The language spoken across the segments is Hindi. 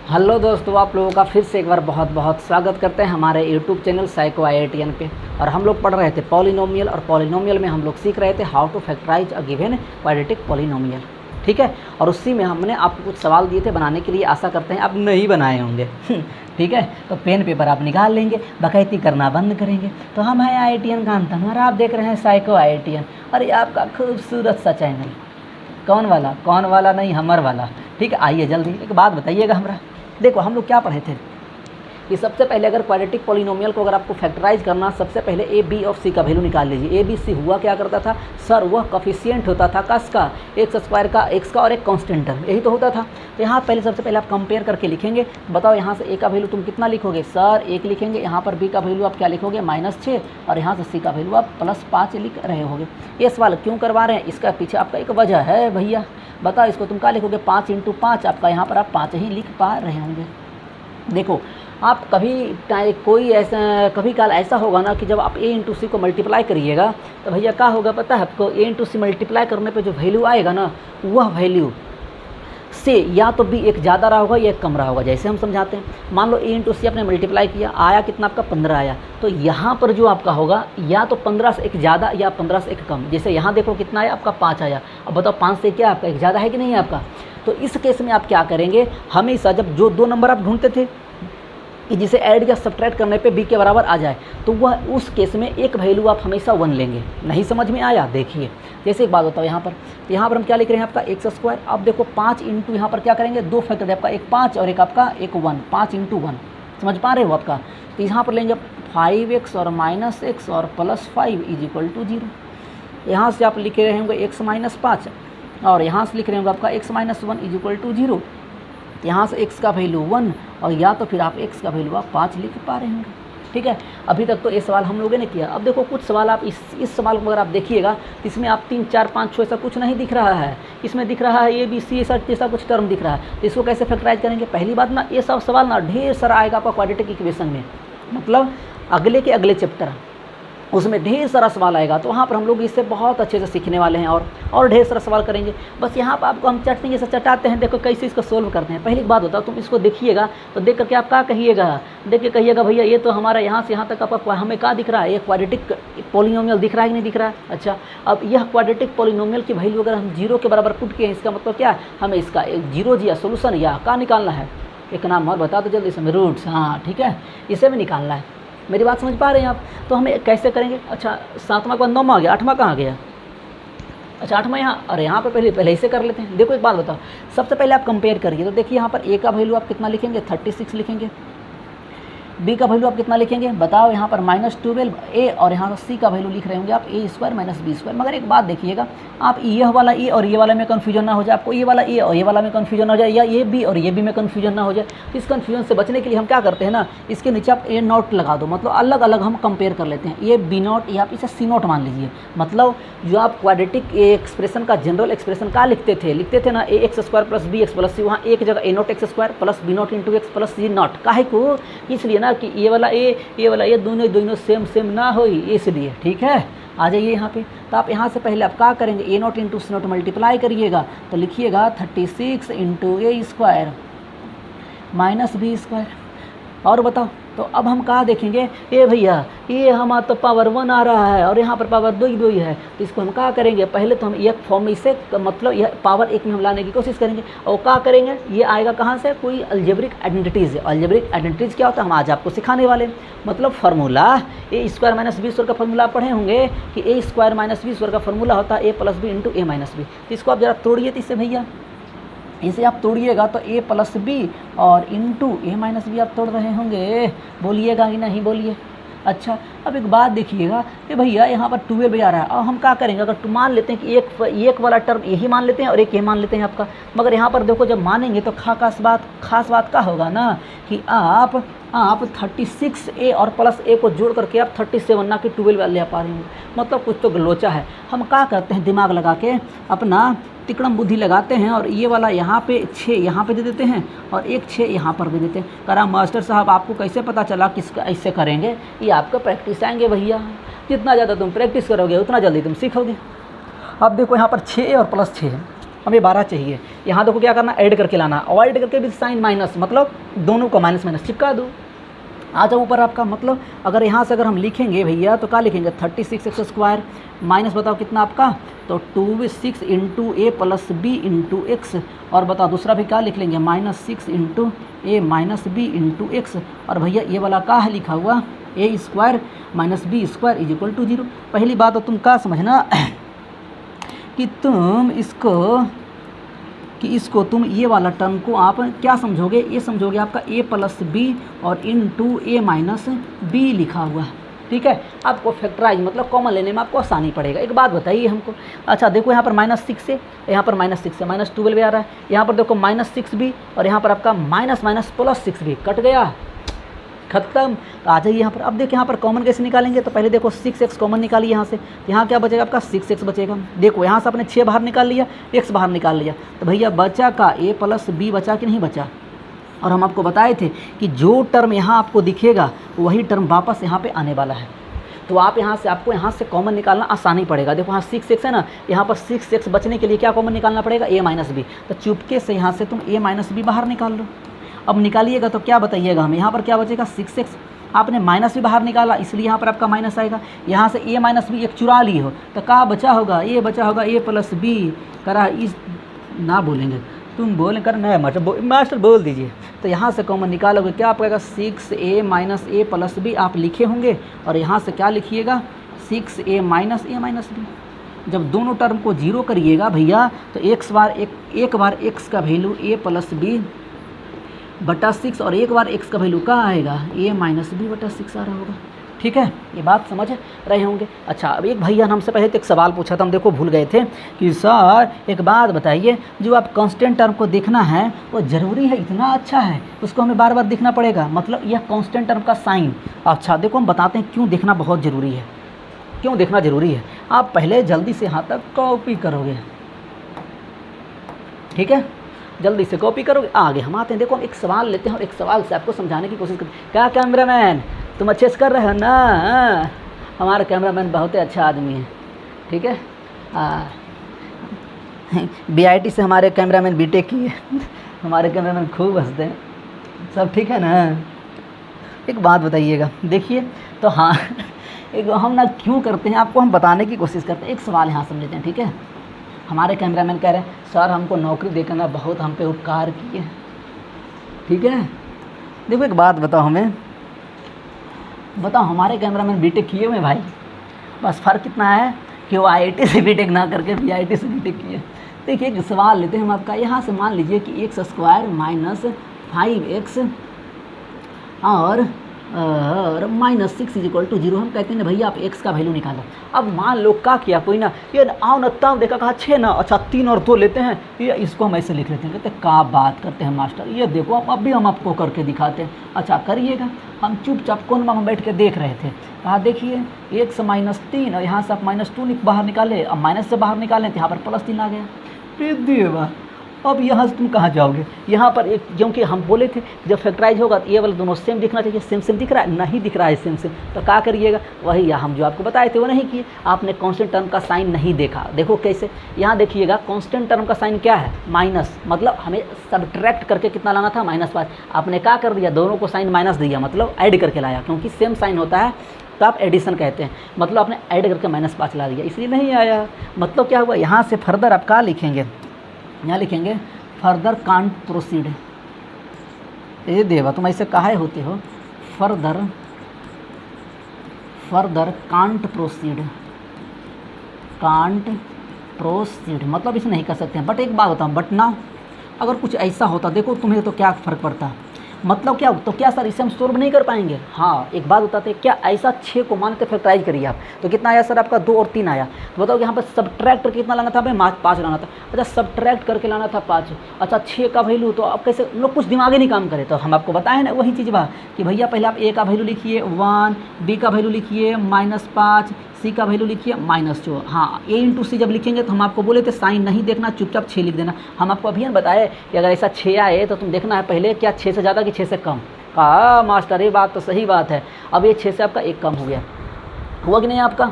हेलो दोस्तों, आप लोगों का फिर से एक बार बहुत बहुत स्वागत करते हैं हमारे यूट्यूब चैनल साइको IITN पे। और हम लोग पढ़ रहे थे पॉलिनोमियल, और पॉलिनोमियल में हम लोग सीख रहे थे how to factorise a given quadratic polynomial. ठीक है, और उसी में हमने आपको कुछ सवाल दिए थे बनाने के लिए। आशा करते हैं आप नहीं बनाए होंगे। ठीक है, तो पेन पेपर आप निकाल लेंगे, बकैती करना बंद करेंगे। तो हम हैं IITN कांतन और आप देख रहे हैं साइको IITN, और ये आपका खूबसूरत सा चैनल। कौन वाला नहीं, हमर वाला। ठीक है, आइए जल्दी एक बात बताइएगा हमरा। देखो हम लोग क्या पढ़े थे कि सबसे पहले अगर क्वाड्रेटिक पॉलिनोमियल को अगर आपको फैक्टराइज करना, सबसे पहले ए बी और सी का वैल्यू निकाल लीजिए। ए बी सी हुआ क्या करता था सर, वह कोफिशिएंट होता था कसका, एक्स स्क्वायर का, एक्स का और एक कांस्टेंट टर्म, यही तो होता था। तो यहाँ पहले सबसे पहले आप कंपेयर करके लिखेंगे। बताओ यहाँ से ए का वैल्यू तुम कितना लिखोगे सर, 1 लिखेंगे। यहाँ पर बी का वैल्यू आप क्या लिखोगे -6, और यहाँ से सी का वैल्यू आप +5 लिख रहे होगे। ये सवाल क्यों करवा रहे हैं, इसका पीछे आपका एक वजह है भैया। बताओ इसको तुम क्या लिखोगे, 5 × 5, आपका यहाँ पर आप 5 ही लिख पा रहे होंगे। देखो आप कोई ऐसा कभी काल ऐसा होगा ना कि जब आप a × c को मल्टीप्लाई करिएगा तो भैया क्या होगा पता है आपको, a × c मल्टीप्लाई करने पे जो वैल्यू आएगा ना, वह वैल्यू से या तो b एक ज़्यादा रहा होगा या एक कम रहा होगा। जैसे हम समझाते हैं, मान लो a × c आपने मल्टीप्लाई किया, आया कितना आपका 15 आया, तो यहाँ पर जो आपका होगा या तो 15 से एक ज़्यादा या 15 से एक कम। जैसे यहाँ देखो कितना आया आपका 5 आया। अब बताओ 5 से क्या आपका एक ज़्यादा है कि नहीं है आपका। तो इस केस में आप क्या करेंगे, हमेशा जब जो 2 नंबर आप ढूंढते थे कि जिसे ऐड या सब्ट्रैक्ट करने पे b के बराबर आ जाए, तो वह उस केस में एक वैल्यू आप हमेशा 1 लेंगे। नहीं समझ में आया, देखिए जैसे एक बात बताओ यहाँ पर हम क्या लिख रहे हैं आपका x²। अब देखो 5 × यहाँ पर क्या करेंगे, 2 फैक्टर है आपका, एक 5 और एक आपका एक 1, 5 × 1, समझ पा रहे हो आपका। तो यहाँ पर लेंगे 5x और -x और +5 = 0। यहाँ से आप लिख रहे होंगे x - 5, और यहाँ से लिख रहे होंगे आपका x - 1 = 0। यहाँ से x का वैल्यू 1, और या तो फिर आप x का वैल्यू आप 5 लिख पा रहे होंगे। ठीक है, अभी तक तो ये सवाल हम लोगों ने किया। अब देखो कुछ सवाल आप इस सवाल को अगर आप देखिएगा तो इसमें आप 3 4 5 6 ऐसा कुछ नहीं दिख रहा है। इसमें दिख रहा है ए बी सी ऐसा कुछ टर्म दिख रहा है। तो इसको कैसे फैक्टराइज करेंगे, पहली बात ना, ये सब सवाल ना ढेर सारा आएगा आपका क्वाड्रेटिक इक्वेशन में, मतलब अगले के अगले चैप्टर उसमें ढेर सारा सवाल आएगा। तो वहाँ पर हम लोग इससे बहुत अच्छे से सीखने वाले हैं, और ढेर सारा सवाल करेंगे। बस यहाँ पर आपको हम चटनी जैसे चटाते हैं, देखो कैसे इसको सोल्व करते हैं। पहली बात होता है, तुम इसको देखिएगा तो देख करके आप क्या कहिएगा, देख के कहिएगा भैया ये तो हमारा यहाँ से यहाँ तक आपका हमें क्या दिख रहा है, ये क्वाड्रेटिक पॉलिनोमियल दिख रहा है कि नहीं दिख रहा है। अच्छा, अब यह क्वाड्रेटिक पॉलिनोमियल की वैल्यू अगर हम 0 के बराबर पुट किए, इसका मतलब क्या है, हमें इसका एक 0 या सोल्यूशन या क्या निकालना है, एक नाम और बता दो जल्दी से, रूट्स। हाँ ठीक है, इसे भी निकालना है। मेरी बात समझ पा रहे हैं आप। तो हमें कैसे करेंगे, अच्छा 7वां के बाद 9वां आ गया, 8वां कहाँ गया, अच्छा 8वां यहाँ, अरे यहाँ पर पहले इसे कर लेते हैं। देखो एक बात बताओ, सबसे पहले आप कंपेयर करिए। तो देखिए यहाँ पर a का वैल्यू आप कितना लिखेंगे, 36 लिखेंगे। b का वैल्यू आप कितना लिखेंगे बताओ, यहाँ पर -12 a, और यहाँ पर c का वैल्यू लिख रहे होंगे आप a² - b²। मगर एक बात देखिएगा, आप यह वाला a और ये वाला में कन्फ्यूजन ना हो जाए, आपको ये वाला a और ये वाला में कन्फ्यूजन ना हो जाए, या ये b और ये b में कन्फ्यूजन ना हो जाए। तो इस कन्फ्यूजन से बचने के लिए हम क्या करते हैं ना, इसके नीचे आप a0 लगा दो, मतलब अलग अलग हम कंपेयर कर लेते हैं। ये b0 या आप इसे c0 मान लीजिए। मतलब जो आप क्वाड्रेटिक एक्सप्रेशन का जनरल एक्सप्रेशन का लिखते थे ना, ax² + bx + c, वहाँ एक जगह a0x² + b0 × x + c0। काहे को, इसलिए ना कि ये वाला ए दोनों सेम ना हो, इसलिए। ठीक है, आ जाइए यहाँ पे। तो आप यहाँ से पहले आप क्या करेंगे, a0 × c0 मल्टीप्लाई करिएगा, तो लिखिएगा 36 × a² - b²। और बताओ, तो अब हम कहाँ देखेंगे, ये भैया ये हमारा तो पावर 1 आ रहा है और यहाँ पर पावर 2 ही है। तो इसको हम क्या करेंगे, पहले तो हम एक फॉर्म में इसे मतलब यह पावर 1 में हम लाने की कोशिश करेंगे। और क्या करेंगे, ये आएगा कहाँ से, कोई अलजेब्रिक आइडेंटिटीज़। अलजेब्रिक आइडेंटिटीज़ क्या होता है, हम आज आपको सिखाने वाले। मतलब फार्मूला a² - b² का फार्मूला पढ़े होंगे कि a² - b² का फार्मूला होता है a + b × a - b। तो इसको आप जरा तोड़िए, तो इससे भैया इसे आप तोड़िएगा तो a + b और इंटू a - b आप तोड़ रहे होंगे, बोलिएगा कि नहीं, बोलिए। अच्छा, अब एक बात देखिएगा कि भैया यहाँ पर 12 आ रहा है, और हम क्या करेंगे, अगर मान लेते हैं कि एक वाला टर्म यही मान लेते हैं और एक ये मान लेते हैं आपका। मगर यहाँ पर देखो जब मानेंगे तो खास बात क्या होगा ना कि आप 36a और +a को जोड़ करके आप 37 ना कि 12 ले पा रहे होंगे। मतलब कुछ तो गलोचा है। हम क्या करते हैं, दिमाग लगा के अपना तिकड़म बुद्धि लगाते हैं, और ये वाला यहाँ पे 6 यहाँ पे दे देते हैं और एक 6 यहाँ पर दे देते हैं। करा मास्टर साहब आपको कैसे पता चला किसका ऐसे करेंगे, ये आपका प्रैक्टिस आएंगे भैया। जितना ज़्यादा तुम प्रैक्टिस करोगे उतना जल्दी तुम सीखोगे। अब देखो यहाँ पर 6 और +6 है, हमें 12 चाहिए। यहाँ देखो क्या करना, ऐड करके लाना, और ऐड करके भी साइन माइनस, मतलब दोनों को माइनस माइनस चिपका दो। आ जाओ ऊपर आपका, मतलब अगर यहाँ से अगर हम लिखेंगे भैया तो क्या लिखेंगे, 36x² माइनस बताओ कितना आपका, तो 2 6 इंटू ए प्लस बी इंटू एक्स, और बताओ दूसरा भी क्या लिख लेंगे, -6 इंटू ए माइनस बी इंटू एक्स, और भैया ये वाला क्या है लिखा हुआ, a² माइनस बी² = 0। पहली बात तो तुम क्या समझना कि तुम इसको तुम ये वाला टर्म को आप क्या समझोगे, ये समझोगे आपका a प्लस बी और इंटू ए माइनस बी लिखा हुआ है, ठीक है। आपको फैक्टराइज मतलब कॉमन लेने में आपको आसानी पड़ेगा। एक बात बताइए हमको, अच्छा देखो यहाँ पर -6 है, यहाँ पर -6 से -12 आ रहा है, यहाँ पर देखो -6b और यहाँ पर आपका माइनस +6b, कट गया, खत्म। तो आ जाइए यहाँ पर, अब देखिए यहाँ पर कॉमन कैसे निकालेंगे, तो पहले देखो 6x कॉमन निकालिए यहाँ से, यहाँ क्या बचेगा आपका 6x बचेगा। देखो यहाँ से आपने 6 बाहर निकाल लिया, x बाहर निकाल लिया, तो भैया बचा का a प्लस बी बचा कि नहीं बचा। और हम आपको बताए थे कि जो टर्म यहाँ आपको दिखेगा वही टर्म वापस यहाँ पे आने वाला है, तो आप यहाँ से आपको यहाँ से कॉमन निकालना आसानी पड़ेगा। देखो यहाँ 6x है ना, यहाँ पर 6x बचने के लिए क्या कॉमन निकालना पड़ेगा, a माइनस बी, तो चुपके से यहाँ से तुम a माइनस बी बाहर निकाल लो। अब निकालिएगा तो क्या बताइएगा हमें, यहाँ पर क्या बचेगा 6x, आपने माइनस भी बाहर निकाला इसलिए यहाँ पर आपका माइनस आएगा, यहाँ से a माइनस बी एक चुरा लिए हो तो क्या बचा होगा, ये बचा होगा a प्लस बी करा इस ना बोलेंगे तुम बोलें कर नहीं मास्टर बोल दीजिए। तो यहाँ से कॉमन निकालोगे क्या आपका 6a माइनस ए प्लस बी आप लिखे होंगे, और यहाँ से क्या लिखिएगा 6a माइनस ए माइनस बी। जब दोनों टर्म को 0 करिएगा भैया तो एक बार x का वैल्यू a प्लस बी बटा 6 और एक बार x का वैल्यू क्या आएगा a माइनस बी बटा 6 आ रहा होगा, ठीक है। ये बात समझ रहे होंगे। अच्छा अब एक भैया ने हमसे पहले तो एक सवाल पूछा था, हम देखो भूल गए थे कि सर एक बात बताइए, जो आप कांस्टेंट टर्म को देखना है वो ज़रूरी है, इतना अच्छा है उसको हमें बार बार देखना पड़ेगा, मतलब यह कांस्टेंट टर्म का साइन। अच्छा देखो हम बताते हैं क्यों देखना बहुत ज़रूरी है, क्यों देखना ज़रूरी है। आप पहले जल्दी से यहाँ तक कॉपी करोगे, ठीक है, जल्दी से कॉपी करोगे, आगे हम आते हैं। देखो हम एक सवाल लेते हैं और एक सवाल से आपको समझाने की कोशिश करते हैं। क्या कैमरामैन तुम अच्छे से कर रहे हो ना, हमारा कैमरामैन बहुत ही अच्छा आदमी है, ठीक है। BIT से हमारे कैमरामैन बीटेक किए हमारे कैमरामैन खूब हंसते हैं, सब ठीक है ना। एक बात बताइएगा, देखिए तो हाँ एक हम ना क्यों करते हैं आपको हम बताने की कोशिश करते हैं। एक सवाल यहाँ समझते हैं, ठीक है। हमारे कैमरामैन कह रहे हैं सर हमको नौकरी देकर ना बहुत हम पे उपकार किए, ठीक है। देखो एक बात बताओ हमें, बताओ हमारे कैमरामैन बीटेक किए हुए भाई, बस फ़र्क कितना है कि वो IIT से बीटेक ना करके BIT से बीटेक किए। देखिए एक सवाल लेते हैं हम आपका, यहाँ से मान लीजिए कि x² माइनस 5x और -6 = 0। हम कहते हैं भैया आप x का वैल्यू निकालो। अब मान लो क्या किया कोई ना, ये आओ ना तब देखा कहा 6 ना, अच्छा 3 और 2 लेते हैं, ये इसको हम ऐसे लिख लेते हैं। कहते क्या बात करते हैं मास्टर, ये देखो अब भी हम आपको करके दिखाते हैं। अच्छा करिएगा, हम चुपचाप कोन में बैठ के देख रहे थे। कहा देखिए x -3 और यहाँ से आप -2 बाहर निकाले, अब माइनस से बाहर निकालें तो यहाँ पर +3 आ गया। फिर देवा अब यहाँ से तुम कहाँ जाओगे, यहाँ पर एक, क्योंकि हम बोले थे जब फैक्टराइज होगा तो ये वाला दोनों सेम दिखना चाहिए, सेम दिख रहा है, नहीं दिख रहा है सेम, तो क्या करिएगा वही हम जो आपको बताए थे वो नहीं किए, आपने कांस्टेंट टर्म का साइन नहीं देखा। देखो कैसे, यहाँ देखिएगा कांस्टेंट टर्म का साइन क्या है, माइनस, मतलब हमें सब्ट्रैक्ट करके कितना लाना था -5, आपने क्या कर दिया दोनों को साइन माइनस दिया, मतलब ऐड करके लाया, क्योंकि सेम साइन होता है तो आप एडिशन कहते हैं, मतलब आपने ऐड करके -5 ला दिया, इसलिए नहीं आया। मतलब क्या हुआ, यहाँ से फर्दर आप क्या लिखेंगे, यहाँ लिखेंगे फर्दर कांट प्रोसीड। ये देवा तुम ऐसे काहे होते हो, फर्दर कांट प्रोसीड, मतलब इसे नहीं कर सकते हैं। बट एक बात बताऊँ, बट ना अगर कुछ ऐसा होता, देखो तुम्हें तो क्या फ़र्क पड़ता, मतलब क्या, तो क्या सर इसे हम सॉल्व नहीं कर पाएंगे। हाँ एक बात बताते हैं, क्या ऐसा 6 को मान के फैक्टराइज करिए आप, तो कितना आया सर आपका 2 और 3 आया, तो बताओ यहाँ पर सब्ट्रैक्ट करके कितना लाना था हमें, 5 लाना था। अच्छा सब्ट्रैक्ट करके लाना था 5, अच्छा 6 का वैल्यू, तो अब कैसे लोग कुछ दिमाग ही नहीं काम करे। तो हम आपको बताएं ना वही चीज़ बात कि भैया पहले आप a का वैल्यू लिखिए 1, b का वैल्यू लिखिए -5, c का वैल्यू लिखिए -2। हाँ a × c जब लिखेंगे तो हम आपको बोले थे साइन नहीं देखना, चुपचाप 6 लिख देना। हम आपको अभी बताए कि अगर ऐसा 6 आए तो तुम देखना है पहले क्या 6 से ज़्यादा कि 6 से कम। कहा मास्टर ये बात तो सही बात है, अब ये 6 से आपका 1 कम हो गया, हुआ कि नहीं आपका,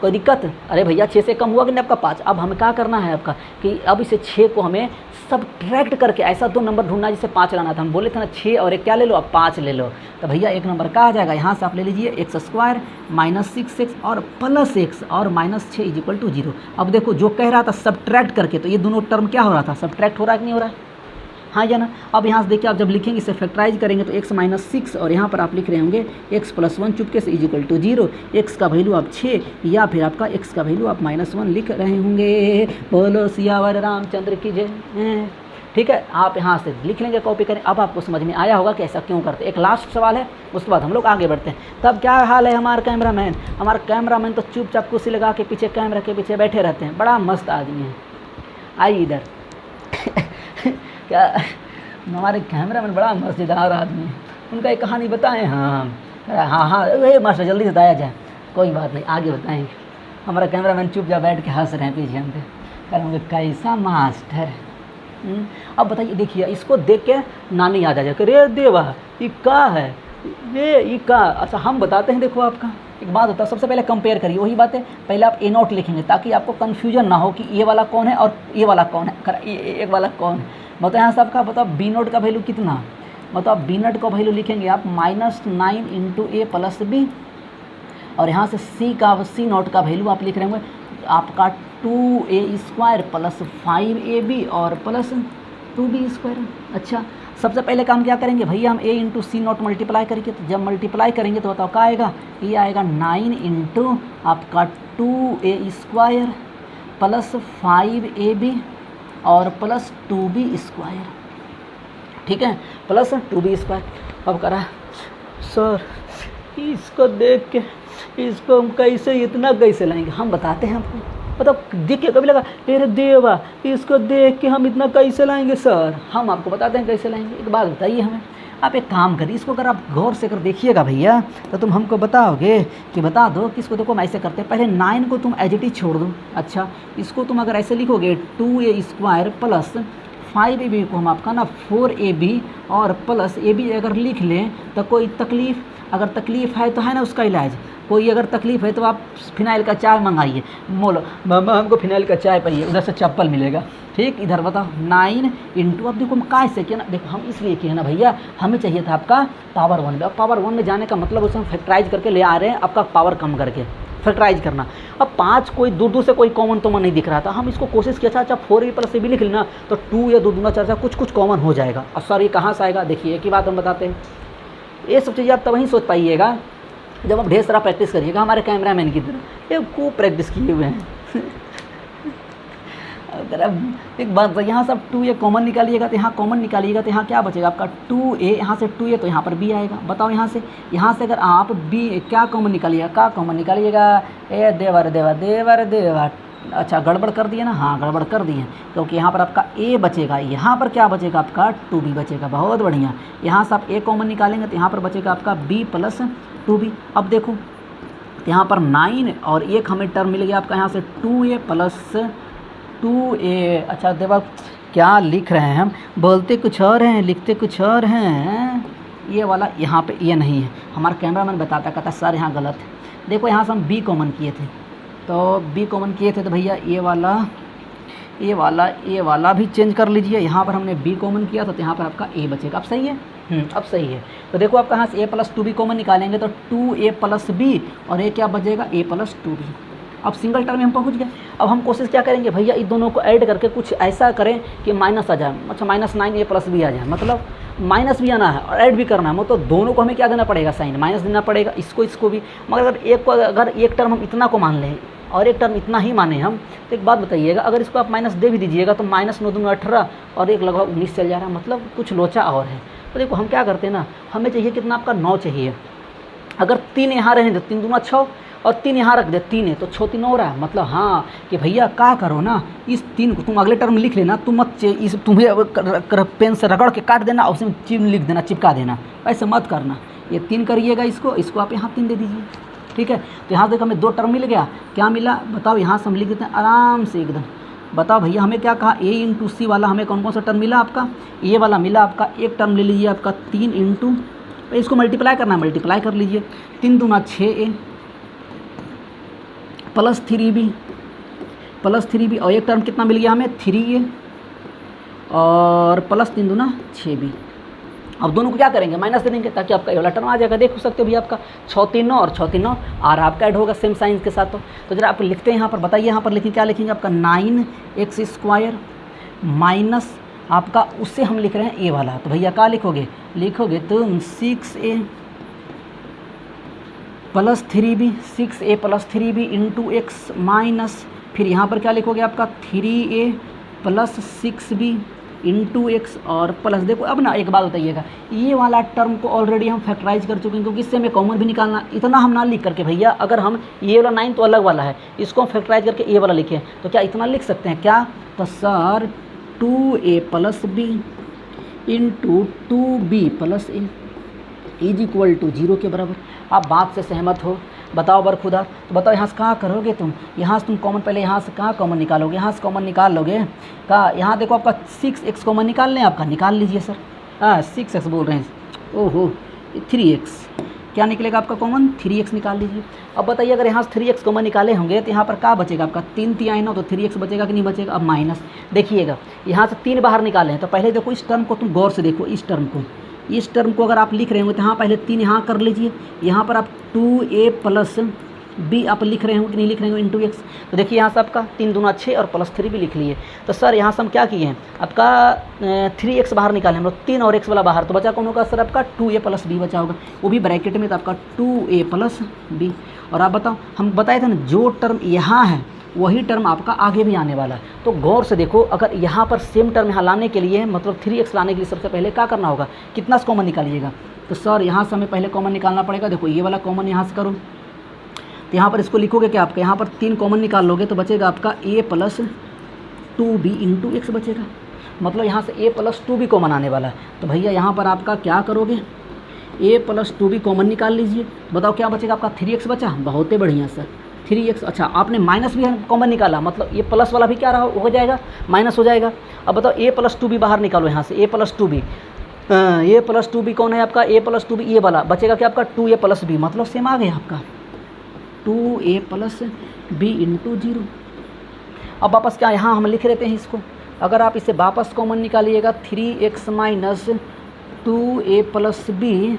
कोई दिक्कत? अरे भैया 6 से कम हुआ कि नहीं आपका 5। अब हमें क्या करना है आपका कि अब इसे 6 को हमें सबट्रैक्ट करके ऐसा 2 नंबर ढूंढना जिससे 5 लाना था। हम बोले थे ना 6 और एक क्या ले लो, अब 5 ले लो। तो भैया एक नंबर क्या आ जाएगा, यहाँ से आप ले लीजिए x² माइनस 6x और प्लस x और माइनस 6 इज इक्वल टू 0। अब देखो जो कह रहा था सबट्रैक्ट करके, तो ये दोनों टर्म क्या हो रहा था, सबट्रैक्ट हो रहा है कि नहीं हो रहा है, हाँ या ना। अब यहाँ से देखिए आप जब लिखेंगे इसे फैक्टराइज करेंगे तो x माइनस 6 और यहाँ पर आप लिख रहे होंगे x प्लस 1 चुपके से इज इक्वल टू 0। x का वैल्यू आप 6 या फिर आपका x का वैल्यू आप -1 लिख रहे होंगे। बोलो सियावर रामचंद्र की जय। ठीक है, आप यहाँ से लिख लेंगे, कॉपी करें। अब आपको समझ में आया होगा कि ऐसा क्यों करते। एक लास्ट सवाल है, उसके बाद हम लोग आगे बढ़ते हैं। तब क्या हाल है हमारा कैमरामैन? हमारा कैमरामैन तो चुपचाप कुर्सी लगा के पीछे कैमरा के पीछे बैठे रहते हैं, बड़ा मस्त आदमी है। आइए इधर क्या हमारे कैमरामैन बड़ा मजेदार आदमी है, उनका एक कहानी बताएं। हाँ ये मास्टर जल्दी से बताया जाए। कोई बात नहीं, आगे बताएंगे। हमारा कैमरामैन चुपचाप बैठ के हंस रहे हैं पीछे हमसे, करेंगे कैसा मास्टर। अब बताइए, देखिए इसको देख के नानी याद आ जाए, रे देवा ये का है, ये का। अच्छा हम बताते हैं, देखो आपका एक बात होता है, सबसे पहले कंपेयर करिए, वही बात है। पहले आप ए नोट लिखेंगे ताकि आपको कन्फ्यूजन ना हो कि ये वाला कौन है और ये वाला कौन है, ये वाला कौन है। मतलब यहाँ से आपका बताओ बी नोट का वैल्यू कितना, मतलब आप बी नोट का वैल्यू लिखेंगे आप -9 इंटू ए प्लस बी, और यहाँ से सी नोट का वैल्यू आप लिख रहे होंगे आपका 2a² प्लस 5ab और प्लस 2b²। अच्छा सबसे पहले काम क्या करेंगे भैया, हम a इंटू सी नोट मल्टीप्लाई करेंगे। तो जब मल्टीप्लाई करेंगे तो बताओ क्या आएगा, ये आएगा 9 इंटू आपका 2a² प्लस 5ab और प्लस 2b²। ठीक है, प्लस 2b²। अब करा सर इसको देख के इसको हम कैसे इतना कैसे लाएंगे, हम बताते हैं आपको। मतलब देख के कभी लगा तेरे देवा इसको देख के हम इतना कैसे लाएंगे सर, हम आपको बताते हैं कैसे लाएंगे। एक बात बताइए हमें, आप एक काम करिए, इसको अगर आप गौर से कर देखिएगा भैया तो तुम हमको बताओगे कि बता दो कि इसको देखो हम ऐसे करते हैं। पहले 9 को तुम एज इट इज छोड़ दो। अच्छा इसको तुम अगर ऐसे लिखोगे 2a² प्लस 5ab को हम आपका ना 4ab और प्लस ab अगर लिख लें तो कोई तकलीफ़, अगर तकलीफ़ है तो है ना उसका इलाज। कोई अगर तकलीफ़ है तो आप फिनाइल का चाय मंगाइए, बोलो मामा हमको फिनाइल का चाय पाइए, उधर से चप्पल मिलेगा। ठीक, इधर बताओ 9 इंटू, अब देखो हम कैसे किया ना, देखो हम इसलिए किए ना भैया, हमें चाहिए था आपका पावर 1 में। अब पावर 1 में जाने का मतलब उसे हम फैक्टराइज करके ले आ रहे हैं, आपका पावर कम करके फैक्टराइज करना। अब 5 कोई दूर से कोई कॉमन तो नहीं दिख रहा था, हम इसको कोशिश किया था। अच्छा 4a प्लस ab लिख लेना तो 2 या 2 दूना 4 कुछ कॉमन हो जाएगा। और सर ये कहाँ से आएगा, देखिए एक ही बात हम बताते हैं, ये सब चीज़ें आप तब वहीं सोच पाइएगा जब आप ढेर सारा प्रैक्टिस करिएगा हमारे कैमरामैन की तरह। ये खूब प्रैक्टिस किए हुए हैं। अगर अब एक बात, यहाँ से आप 2a कॉमन निकालिएगा तो यहाँ कॉमन निकालिएगा तो यहाँ क्या बचेगा आपका 2a, यहाँ से 2a तो यहाँ पर b आएगा। बताओ यहाँ से अगर आप b क्या कॉमन निकालिएगा, क्या कॉमन निकालिएगा, ए देवर देवा देवर देवा। अच्छा गड़बड़ कर दिए ना, हाँ गड़बड़ कर दिए, क्योंकि यहाँ पर आपका a बचेगा, यहाँ पर क्या बचेगा आपका 2b बचेगा। बहुत बढ़िया, यहाँ से आप a कॉमन निकालेंगे तो यहाँ पर बचेगा आपका b प्लस 2b। अब देखो यहाँ पर 9 और एक हमें टर्म मिल गया आपका यहाँ से 2a प्लस 2a। अच्छा देवा क्या लिख रहे हैं हम, बोलते कुछ और हैं लिखते कुछ और हैं। ये वाला यहाँ पे ये नहीं है, हमारा कैमरामैन बताता कहता सर यहाँ गलत है। देखो यहाँ से हम b कॉमन किए थे, तो b कॉमन किए थे तो भैया ये वाला भी चेंज कर लीजिए। यहाँ पर हमने b कॉमन किया था तो यहाँ पर आपका a बचेगा। अब सही है, अब सही है। तो देखो आप कहाँ से a प्लस 2b कॉमन निकालेंगे तो 2a प्लस b और a क्या बचेगा a प्लस 2b। अब सिंगल टर्म में हम पहुँच गए। अब हम कोशिश क्या करेंगे भैया, इन दोनों को ऐड करके कुछ ऐसा करें कि माइनस आ जाए। अच्छा -9a प्लस b आ जाए, मतलब माइनस भी आना है और ऐड भी करना है, मतलब दोनों को हमें क्या देना पड़ेगा, साइन माइनस देना पड़ेगा, इसको भी। मगर अगर एक टर्म हम इतना को मान लें और एक टर्म इतना ही माने हम, तो एक बात बताइएगा, अगर इसको आप माइनस दे भी दीजिएगा तो -9 दूनी 18 और एक लगभग 19 चल जा रहा है, मतलब कुछ लोचा और है। तो देखो हम क्या करते हैं ना, हमें चाहिए कितना आपका 9 चाहिए। अगर 3 यहाँ रहें तो 3 दूना 6 और 3 यहाँ रख दे 3 है तो 6 3 हो रहा है। मतलब हाँ कि भैया क्या करो ना, इस 3 को तुम अगले टर्म लिख लेना, तुम मत इस तुम्हें पेन से रगड़ के काट देना और उसमें लिख देना, चिपका देना, ऐसे मत करना। ये 3 करिएगा, इसको आप यहाँ 3 दे दीजिए। ठीक है, तो यहाँ देखो हमें 2 टर्म मिल गया। क्या मिला बताओ, यहाँ से हम लिख देते हैं आराम से एकदम। बताओ भैया हमें क्या कहा, a इंटू सी वाला हमें कौन कौन सा टर्म मिला आपका, ये वाला मिला आपका, एक टर्म ले लीजिए आपका 3 इंटू, इसको मल्टीप्लाई करना है, मल्टीप्लाई कर लीजिए, 3 दूना 6a +3b और एक टर्म कितना मिल गया हमें 3a और +3 दूना 6b। अब दोनों को क्या करेंगे माइनस दे देंगे ताकि आपका ये वाला टर्म आ जाएगा। देख सकते हो भैया आपका 6 3 9 और 6 3 9 आर आपका ऐड होगा सेम साइंस के साथ। तो जरा आप लिखते हैं यहाँ पर, बताइए यहाँ पर लिखें क्या लिखेंगे आपका 9x² माइनस आपका उससे हम लिख रहे हैं ए वाला। तो भैया क्या लिखोगे तुम 6a + 3b into x minus फिर यहाँ पर क्या लिखोगे आपका 3a + 6b इंटू एक्स और प्लस। देखो अब ना एक बात बताइएगा, ये वाला टर्म को ऑलरेडी हम फैक्टराइज कर चुके हैं क्योंकि इससे हमें कॉमन भी निकालना। इतना हम ना लिख करके भैया, अगर हम ये वाला 9 तो अलग वाला है, इसको हम फैक्टराइज करके ये वाला लिखें तो क्या इतना लिख सकते हैं क्या? तो sir 2a + b into 2b + a is equal to 0 के बराबर। आप बात से सहमत हो? बताओ बरखुदा। तो बताओ यहाँ से कहाँ करोगे तुम? यहाँ से तुम कॉमन पहले यहाँ से कहाँ कॉमन निकालोगे? यहाँ से कॉमन निकाल लोगे कहाँ? यहाँ देखो आपका 6x कॉमन निकाल लें, आपका निकाल लीजिए सर। 6x बोल रहे हैं, ओहो 3x क्या निकलेगा आपका कॉमन? 3x निकाल लीजिए। अब बताइए अगर यहाँ से 3x कॉमन निकाले होंगे तो यहाँ पर क्या बचेगा आपका? 3 3 9 तो 3x बचेगा कि नहीं बचेगा? अब माइनस देखिएगा यहाँ से 3 बाहर निकाले हैं तो पहले देखो इस टर्म को तुम गौर से देखो। इस टर्म को अगर आप लिख रहे होंगे तो यहाँ पहले 3 यहाँ कर लीजिए। यहाँ पर आप 2a + b आप लिख रहे होंगे कि नहीं लिख रहे होंगे इंटू एक्स। तो देखिए यहाँ से आपका 3 दूना 6 और +3 भी लिख लिए। तो सर यहाँ से हम क्या किए हैं, आपका 3x बाहर निकाले हम लोग, 3 और x वाला बाहर, तो बचा कौन होगा सर? आपका 2a + b बचा होगा, वो भी ब्रैकेट में। तो आपका 2a + b। और आप बताओ, हम बताए थे ना जो टर्म यहाँ है वही टर्म आपका आगे भी आने वाला है। तो गौर से देखो, अगर यहाँ पर सेम टर्म यहाँ लाने के लिए मतलब 3x लाने के लिए सबसे पहले क्या करना होगा? कितना कॉमन निकालिएगा? तो सर यहाँ से हमें पहले कॉमन निकालना पड़ेगा। देखो ये वाला कॉमन यहाँ से करो तो यहाँ पर इसको लिखोगे क्या आपका? यहाँ पर 3 कॉमन निकाल लोगे तो बचेगा आपका a + 2b इंटू एक्स बचेगा। मतलब यहाँ से a + 2b कॉमन आने वाला है। तो भैया यहाँ पर आपका क्या करोगे? a + 2b कॉमन निकाल लीजिए। बताओ क्या बचेगा आपका? 3x बचा। बहुत ही बढ़िया सर, 3x। अच्छा आपने माइनस भी कॉमन निकाला, मतलब ये प्लस वाला भी क्या रहा हो जाएगा? माइनस हो जाएगा। अब बताओ a + 2b बाहर निकालो यहाँ से, a + 2b। a + 2b कौन है आपका? a + 2b ये वाला बचेगा क्या आपका? 2a + b, मतलब सेम आ गया आपका 2a + b इंटू 0। अब वापस क्या यहाँ हम लिख लेते हैं इसको। अगर आप इसे वापस कॉमन निकालिएगा 3x - 2a + b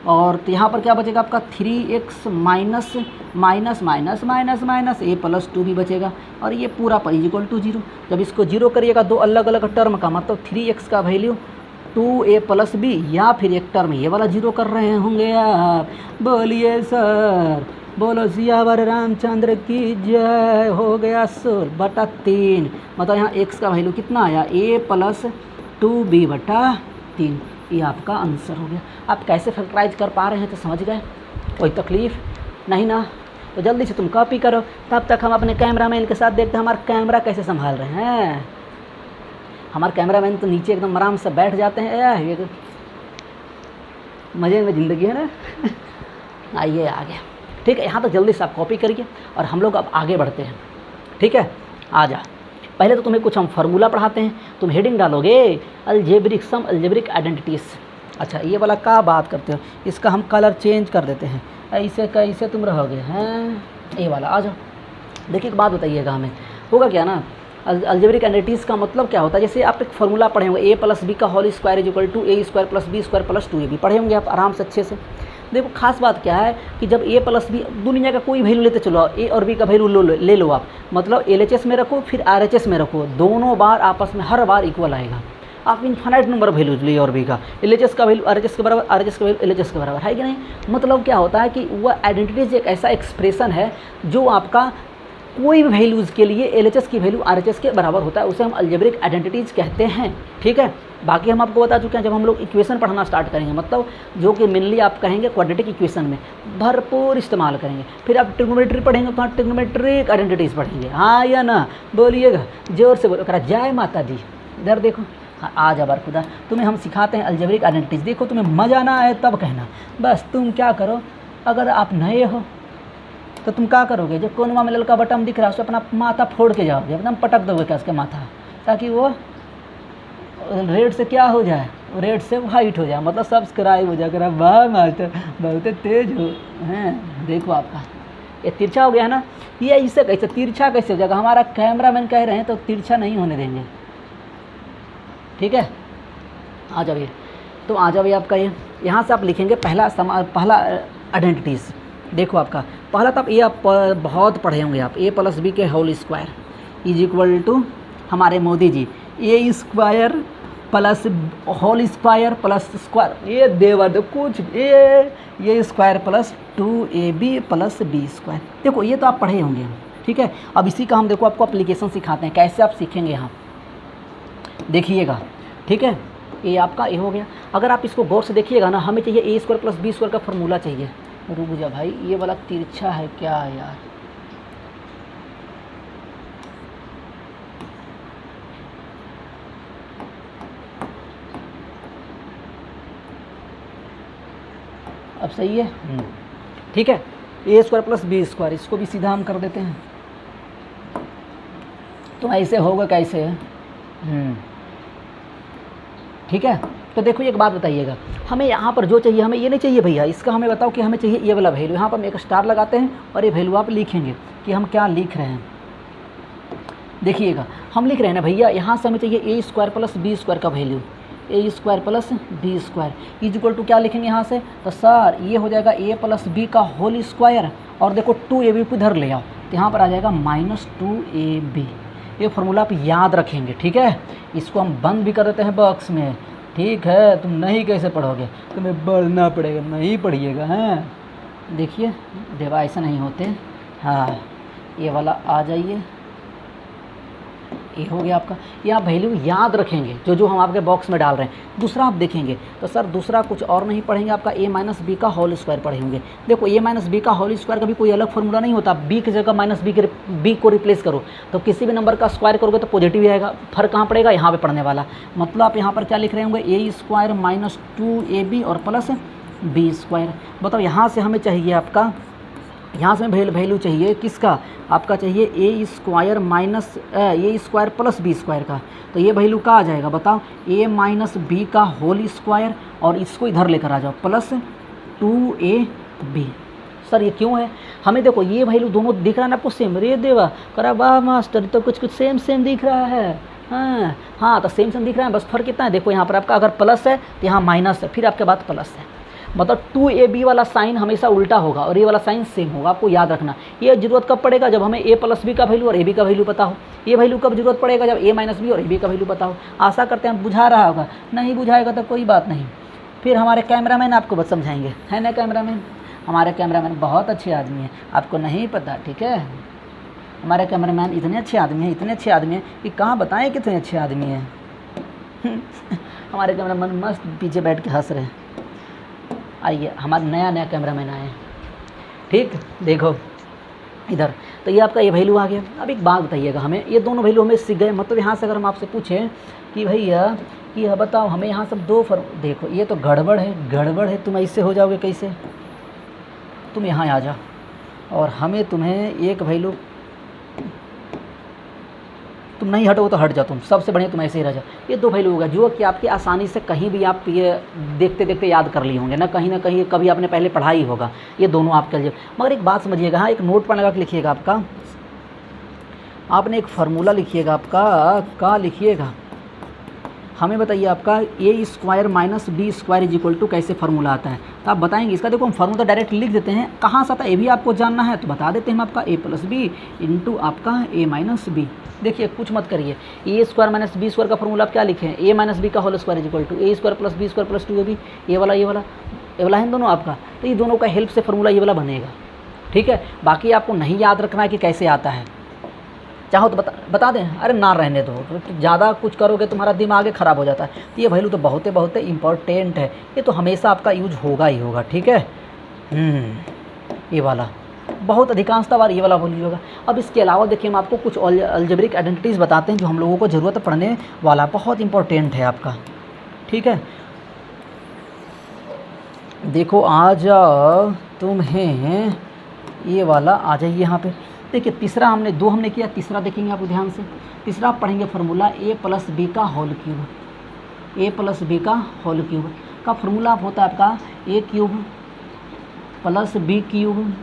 और तो यहाँ पर क्या बचेगा आपका? 3x minus minus minus minus minus a + 2b बचेगा और ये पूरा पर इक्वल टू 0। जब इसको 0 करिएगा दो अलग अलग टर्म का, मतलब 3x का वैल्यू 2a + b या फिर एक टर्म ये वाला 0 कर रहे होंगे आप। बोलिए सर, बोलो सियावर रामचंद्र की जय। हो गया 16/3, मतलब यहाँ x का वैल्यू कितना आया? a + 2b/3। ये आपका आंसर हो गया। आप कैसे फैक्टराइज कर पा रहे हैं तो समझ गए, कोई तकलीफ़ नहीं ना? तो जल्दी से तुम कॉपी करो, तब तक हम अपने कैमरामैन के साथ देखते हैं हमारा कैमरा कैसे संभाल रहे हैं। हमारे कैमरामैन तो नीचे एकदम आराम से बैठ जाते हैं, ये मज़े में ज़िंदगी है ना। आइए आगे, ठीक है। यहाँ तक जल्दी से आप कॉपी करिए और हम लोग अब आगे बढ़ते हैं, ठीक है। आ जा, पहले तो तुम्हें कुछ हम फार्मूला पढ़ाते हैं। तुम हेडिंग डालोगे अलजेब्रिक सम, अलजेब्रिक आइडेंटिटीज़। अच्छा ये वाला क्या बात करते हो, इसका हम कलर चेंज कर देते हैं। ऐसे कैसे तुम रहोगे हैं? ये वाला आ जाओ। देखिए एक बात बताइएगा, हमें होगा क्या ना, अलजेब्रिक आइडेंटिटीज़ का मतलब क्या होता है? जैसे आप एक फार्मूला पढ़े होंगे a + b का whole square equal to a² + b² + 2ab पढ़े होंगे आप आराम से अच्छे से। देखो खास बात क्या है कि जब a + b दुनिया का कोई वैल्यू लेते चलो, a और b का वैल्यू ले लो आप, मतलब LHS में रखो फिर RHS में रखो, दोनों बार आपस में हर बार इक्वल आएगा। आप इनफाइनाइट नंबर वैल्यू लिए और b का, LHS का वैल्यू RHS के बराबर, RHS का वैल्यू LHS के बराबर, है कि नहीं? मतलब क्या होता है कि वह आइडेंटिटीज एक ऐसा एक्सप्रेशन है जो आपका कोई भी वैल्यूज़ के लिए LHS की वैल्यू RHS के बराबर होता है, उसे हम अलजेब्रिक आइडेंटिटीज़ कहते हैं, ठीक है। बाकी हम आपको बता चुके हैं, जब हम लोग इक्वेशन पढ़ना स्टार्ट करेंगे, मतलब जो कि मेनली आप कहेंगे क्वाड्रेटिक इक्वेशन में भरपूर इस्तेमाल करेंगे। फिर आप ट्रिग्नोमेट्री पढ़ेंगे तो ट्रिग्नोमेट्रिक आइडेंटिटीज़ पढ़ेंगे, हाँ या ना? बोलिएगा जोर से, बोलो करा जय माता दी। इधर देखो, हाँ आ जा बार खुदा, तुम्हें हम सिखाते हैं अलजेब्रिक आइडेंटिटीज़। देखो तुम्हें मज़ा ना आए तब कहना, बस तुम क्या करो, अगर आप नए हो तो तुम क्या करोगे, जो कोनवा में ललका बटन दिख रहा है उससे अपना माथा फोड़ के जाओगे, एकदम पटक दोगे क्या उसके माथा, ताकि वो रेड से क्या हो जाए, रेड से वाइट हो जाए, मतलब सब्सक्राइब हो जाए। वाह मास्टर बहुत तेज हो हैं। देखो आपका ये तिरछा हो गया है ना, ये इसे कैसे तिरछा कैसे हो जाएगा, हमारा कैमरामैन कह रहे हैं तो तिरछा नहीं होने देंगे। ठीक है, आ जाओ ये, तो आ जाओ ये आपका ये, यहाँ से आप लिखेंगे पहला आइडेंटिटीज़। देखो आपका पहला, तो आप ये आप बहुत पढ़े होंगे आप, ए प्लस बी के whole square is equal to हमारे Modi ji a square plus whole square plus square, ये देवर दो कुछ ये square plus 2ab plus b square. देखो ये तो आप पढ़े होंगे। ठीक है, अब इसी का हम देखो आपको एप्लीकेशन सिखाते हैं, कैसे आप सीखेंगे यहाँ, देखिएगा। ठीक है, ये आपका ए हो गया। अगर आप इसको गौर से देखिएगा ना, हमें चाहिए a square plus b square का फॉर्मूला चाहिए। रुक जा भाई, ये वाला तिरछा है क्या यार, अब सही है। ठीक है, ए स्क्वायर प्लस बी स्क्वायर, इसको भी सीधा हम कर देते हैं, तो ऐसे होगा कैसे। ठीक है, तो देखो एक बात बताइएगा, हमें यहाँ पर जो चाहिए, हमें ये नहीं चाहिए भैया, इसका हमें बताओ कि हमें चाहिए ये वाला वैल्यू। यहाँ पर हम एक स्टार लगाते हैं और ये वैल्यू आप लिखेंगे कि हम क्या लिख रहे हैं। देखिएगा हम लिख रहे हैं ना भैया, यहाँ से हमें चाहिए a square plus b square का value, a square plus b square is equal to क्या लिखेंगे यहाँ से, तो सर ये हो जाएगा ए प्लस बी का होल स्क्वायर, और देखो 2ab को इधर ले आओ, तो यहाँ पर आ जाएगा -2ab। ये फार्मूला आप याद रखेंगे। ठीक है, इसको हम बंद भी कर देते हैं बॉक्स में। ठीक है, तुम नहीं कैसे पढ़ोगे, तुम्हें बढ़ना पड़ेगा, नहीं पढ़िएगा। हैं देखिए देवा, ऐसा नहीं होते। हाँ, ये वाला आ जाइए, ये हो गया आपका। ये आप वैल्यू याद रखेंगे जो जो हम आपके बॉक्स में डाल रहे हैं। दूसरा आप देखेंगे तो सर दूसरा कुछ और नहीं पढ़ेंगे, आपका ए माइनस बी का होल स्क्वायर पढ़े होंगे। देखो ए माइनस बी का होल स्क्वायर का भी कोई अलग फॉर्मूला नहीं होता, बी की जगह माइनस बी को रिप्लेस करो तो किसी भी नंबर का स्क्वायर करोगे तो पॉजिटिव ही आएगा। फर्क कहाँ पड़ेगा, यहाँ पे पढ़ने वाला। मतलब आप यहाँ पर क्या लिख रहे होंगे, ए स्क्वायर माइनस 2ab और प्लस बी स्क्वायर। बताओ यहाँ से हमें चाहिए आपका, यहाँ से वैल्यू चाहिए किसका, आपका चाहिए a square minus A square plus b square का। तो ये वैल्यू का आ जाएगा, बताओ, ए माइनस बी का होल स्क्वायर, और इसको इधर लेकर आ जाओ प्लस 2ab। सर ये क्यों है, हमें देखो ये वैल्यू दोनों दिख रहा है ना आपको सेम। रे देवा करा, वाह मास्टर, तो कुछ सेम दिख रहा है। हाँ तो सेम दिख रहा है, बस फर्क कितना है, देखो यहाँ पर आपका अगर प्लस है तो यहाँ माइनस है, फिर आपके बाद प्लस है। मतलब 2ab वाला साइन हमेशा उल्टा होगा और ये वाला साइन सेम होगा, आपको याद रखना। ये जरूरत कब पड़ेगा, जब हमें a प्लस बी का वैल्यू और ab का वैल्यू पता हो। ये वैल्यू कब जरूरत पड़ेगा, जब a माइनस बी और ab का वैल्यू पता हो। आशा करते हैं बुझा रहा होगा, नहीं बुझाएगा तो कोई बात नहीं, फिर हमारे कैमरामैन आपको बस समझाएंगे, है ना कैमरामैन। हमारे कैमरामैन बहुत अच्छे आदमी हैं, आपको नहीं पता। ठीक है, हमारे कैमरामैन इतने अच्छे आदमी हैं, इतने अच्छे आदमी हैं कि कहाँ बताएं कितने अच्छे आदमी हैं। हमारे कैमरामैन मस्त पीछे बैठ के हंस रहे हैं। आइए, हमारा नया कैमरामैन आए हैं। ठीक, देखो इधर, तो ये आपका ये वैल्यू आ गया। अब एक बात बताइएगा, हमें ये दोनों वैल्यू हमें सीख गए। मतलब यहाँ से अगर हम आपसे पूछें कि भैया कि बताओ हमें यहाँ सब दो देखो ये तो गड़बड़ है, तुम ऐसे हो जाओगे कैसे, तुम यहाँ आ जाओ और हमें तुम्हें एक वैल्यू, तुम नहीं हटो तो हट जाओ, तुम सबसे बढ़िया तुम ऐसे ही रह जाओ। ये दो वैल्यू होगा जो कि आपकी आसानी से कहीं भी आप ये देखते देखते याद कर लिए होंगे ना कहीं कभी आपने पहले पढ़ा ही होगा। ये दोनों आपके लिए, मगर एक बात समझिएगा, हाँ एक नोट पर लगा के लिखिएगा, आपका आपने एक फार्मूला लिखिएगा, आपका क्या लिखिएगा, हमें बताइए आपका a square minus b square is equal to कैसे फार्मूला आता है, तो आप बताएंगे। इसका देखो हम फार्मूला डायरेक्ट लिख देते हैं, कहाँ से आता है ये भी आपको जानना है तो बता देते हैं हम, आपका ए प्लस बी इंटू आपका ए माइनस बी। देखिए कुछ मत करिए, a square minus b square का फॉर्मूला आप क्या लिखें, ए माइनस बी का whole square is equal to a square plus b square plus 2ab। ये वाला है दोनों आपका, तो ये दोनों का हेल्प से फॉर्मूला ये वाला बनेगा। ठीक है, बाकी आपको नहीं याद रखना है कि कैसे आता है, चाहो तो बता दें, अरे ना रहने दो, ज़्यादा कुछ करोगे तुम्हारा दिमाग ख़राब हो जाता है। तो ये वैल्यू तो बहुत इंपॉर्टेंट है, ये तो हमेशा आपका यूज होगा ही होगा। ठीक है, ये वाला बहुत अधिकांशता बार ये वाला वैल्यू होगा। अब इसके अलावा देखिए हम आपको कुछ अलजेब्रिक आइडेंटिटीज़ बताते हैं जो हम लोगों को ज़रूरत पड़ने वाला, बहुत इंपॉर्टेंट है आपका। ठीक है, देखो आ जाओ तुम्हें ये वाला आ जाइए यहाँ पे। देखिए तीसरा हमने दो हमने किया, तीसरा देखेंगे आप ध्यान से। तीसरा आप पढ़ेंगे फार्मूला ए प्लस बी का whole cube. A plus b का होल क्यूब का फार्मूला होता है आपका a cube plus b cube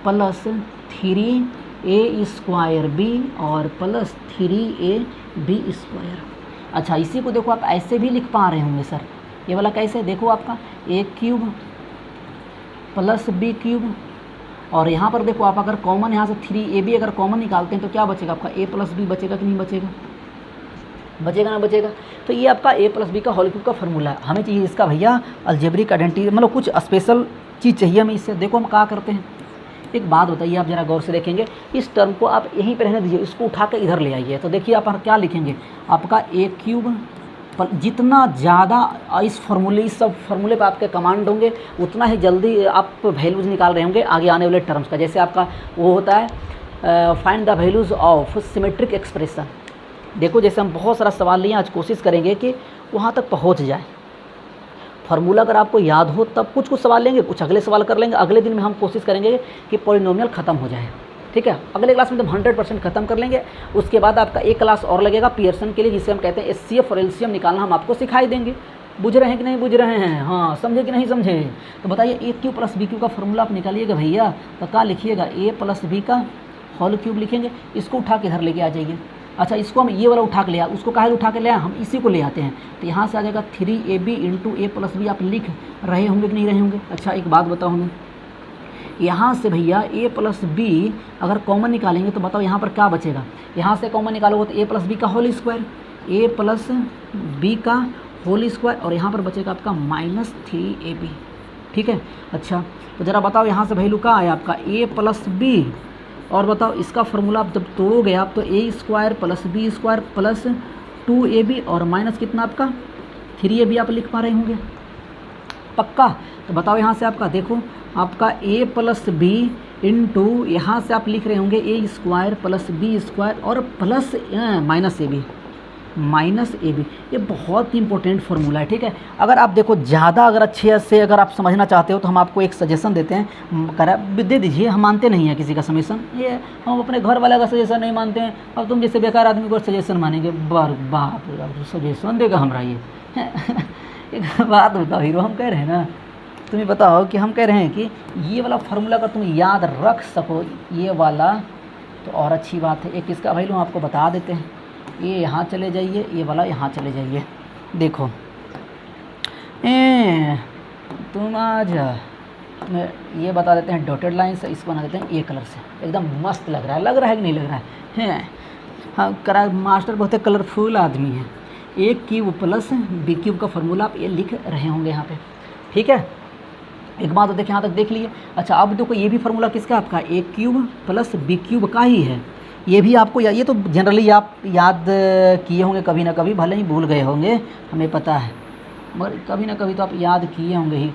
plus 3a² b और प्लस 3ab²। अच्छा, इसी को देखो आप ऐसे भी लिख पा रहे होंगे सर, ये वाला कैसे, देखो आपका a³ प्लस b³ और यहाँ पर देखो आप अगर कॉमन यहाँ से 3ab अगर कॉमन निकालते हैं तो क्या बचेगा आपका a प्लस बी बचेगा कि नहीं बचेगा, बचेगा ना बचेगा। तो ये आपका a प्लस बी का होल क्यूब का फॉर्मूला है। हमें चाहिए इसका भैया अलजेब्रिक आइडेंटिटी, मतलब कुछ स्पेशल चीज़ चाहिए हमें इससे। देखो हम क्या करते हैं, एक बात बताइए, आप जरा गौर से देखेंगे, इस टर्म को आप यहीं पर रहने दीजिए, इसको उठा के इधर ले आइए। तो देखिए आप क्या लिखेंगे, आपका a³ जितना ज़्यादा इस फॉर्मूले, इस सब फॉर्मूले पर आपके कमांड होंगे उतना ही जल्दी आप वैल्यूज़ निकाल रहे होंगे आगे आने वाले टर्म्स का। जैसे आपका वो होता है find the values of symmetric expression. देखो जैसे हम बहुत सारा सवाल लिए, आज कोशिश करेंगे कि वहाँ तक पहुँच जाए। फार्मूला अगर आपको याद हो तब कुछ सवाल लेंगे, कुछ अगले सवाल कर लेंगे, अगले दिन में हम कोशिश करेंगे कि पॉलिनोमियल ख़त्म हो जाए। ठीक है, अगले क्लास में तो 100% ख़त्म कर लेंगे। उसके बाद आपका एक क्लास और लगेगा पियर्सन के लिए, जिसे हम कहते हैं एचसीएफ और एलसीएम निकालना हम आपको सिखाई देंगे। बुझ रहे हैं कि नहीं बुझ रहे हैं, हाँ समझे कि नहीं समझे। तो बताइए a³ प्लस b³ का फॉर्मूला आप निकालिएगा भैया, तो क्या लिखिएगा, a प्लस b का होल क्यूब लिखेंगे। इसको उठा के इधर लेके आ जाइए। अच्छा, इसको हम ये वाला उठा के ले आए, उसको काहे उठा के ले आए, हम इसी को ले आते हैं। तो यहाँ से आ जाएगा 3ab into a plus b। आप लिख रहे होंगे कि नहीं रहे होंगे। अच्छा एक बात बताओ हमें, यहाँ से भैया a प्लस बी अगर कॉमन निकालेंगे तो बताओ यहाँ पर क्या बचेगा। यहाँ से कॉमन निकालोगे तो a प्लस बी का whole square, a plus b का होल स्क्वायर और यहाँ पर बचेगा आपका -3ab। ठीक है, अच्छा तो ज़रा बताओ यहाँ से वैल्यू क्या आया आपका a प्लस बी, और बताओ इसका फॉर्मूला आप जब तोड़ोगे आप तो a² plus b² plus 2ab और माइनस कितना आपका 3ab आप लिख पा रहे होंगे पक्का। तो बताओ यहाँ से आपका देखो, आपका a प्लस बी इंटू यहाँ से आप लिख रहे होंगे a² प्लस b² और प्लस -ab। ये बहुत ही इंपॉर्टेंट फार्मूला है। ठीक है, अगर आप देखो ज़्यादा अगर अच्छे से अगर आप समझना चाहते हो तो हम आपको एक सजेशन देते हैं, दे दीजिए। हम मानते नहीं हैं किसी का सजेशन, ये हम अपने घर वाले का सजेशन नहीं मानते हैं। अब तुम जैसे बेकार आदमी को सजेशन मानेंगे, बाप सजेशन देगा हमारा ये एक बात बताओ हीरो, हम कह रहे हैं ना, तुम्हें बताओ कि हम कह रहे हैं कि ये वाला फार्मूला अगर तुम याद रख सको ये वाला तो और अच्छी बात है। एक इसका वैल्यू आपको बता देते हैं, ये यहाँ चले जाइए, ये वाला यहाँ चले जाइए। देखो तुम आज ये बता देते हैं डॉटेड लाइन से, इसको बना देते हैं ए कलर से, एकदम मस्त लग रहा है कि नहीं लग रहा है। हाँ करा मास्टर बहुत कलरफुल आदमी है। a³ प्लस b³ का फॉर्मूला आप ये लिख रहे होंगे यहाँ पे। ठीक है, एक बात तो देखिए यहाँ तक देख लिए। अच्छा अब देखो ये भी फार्मूला किसका आपका a³ प्लस b³ का ही है। ये भी आपको ये तो जनरली आप याद किए होंगे कभी ना कभी, भले ही भूल गए होंगे हमें पता है, मगर कभी ना कभी तो आप याद किए होंगे।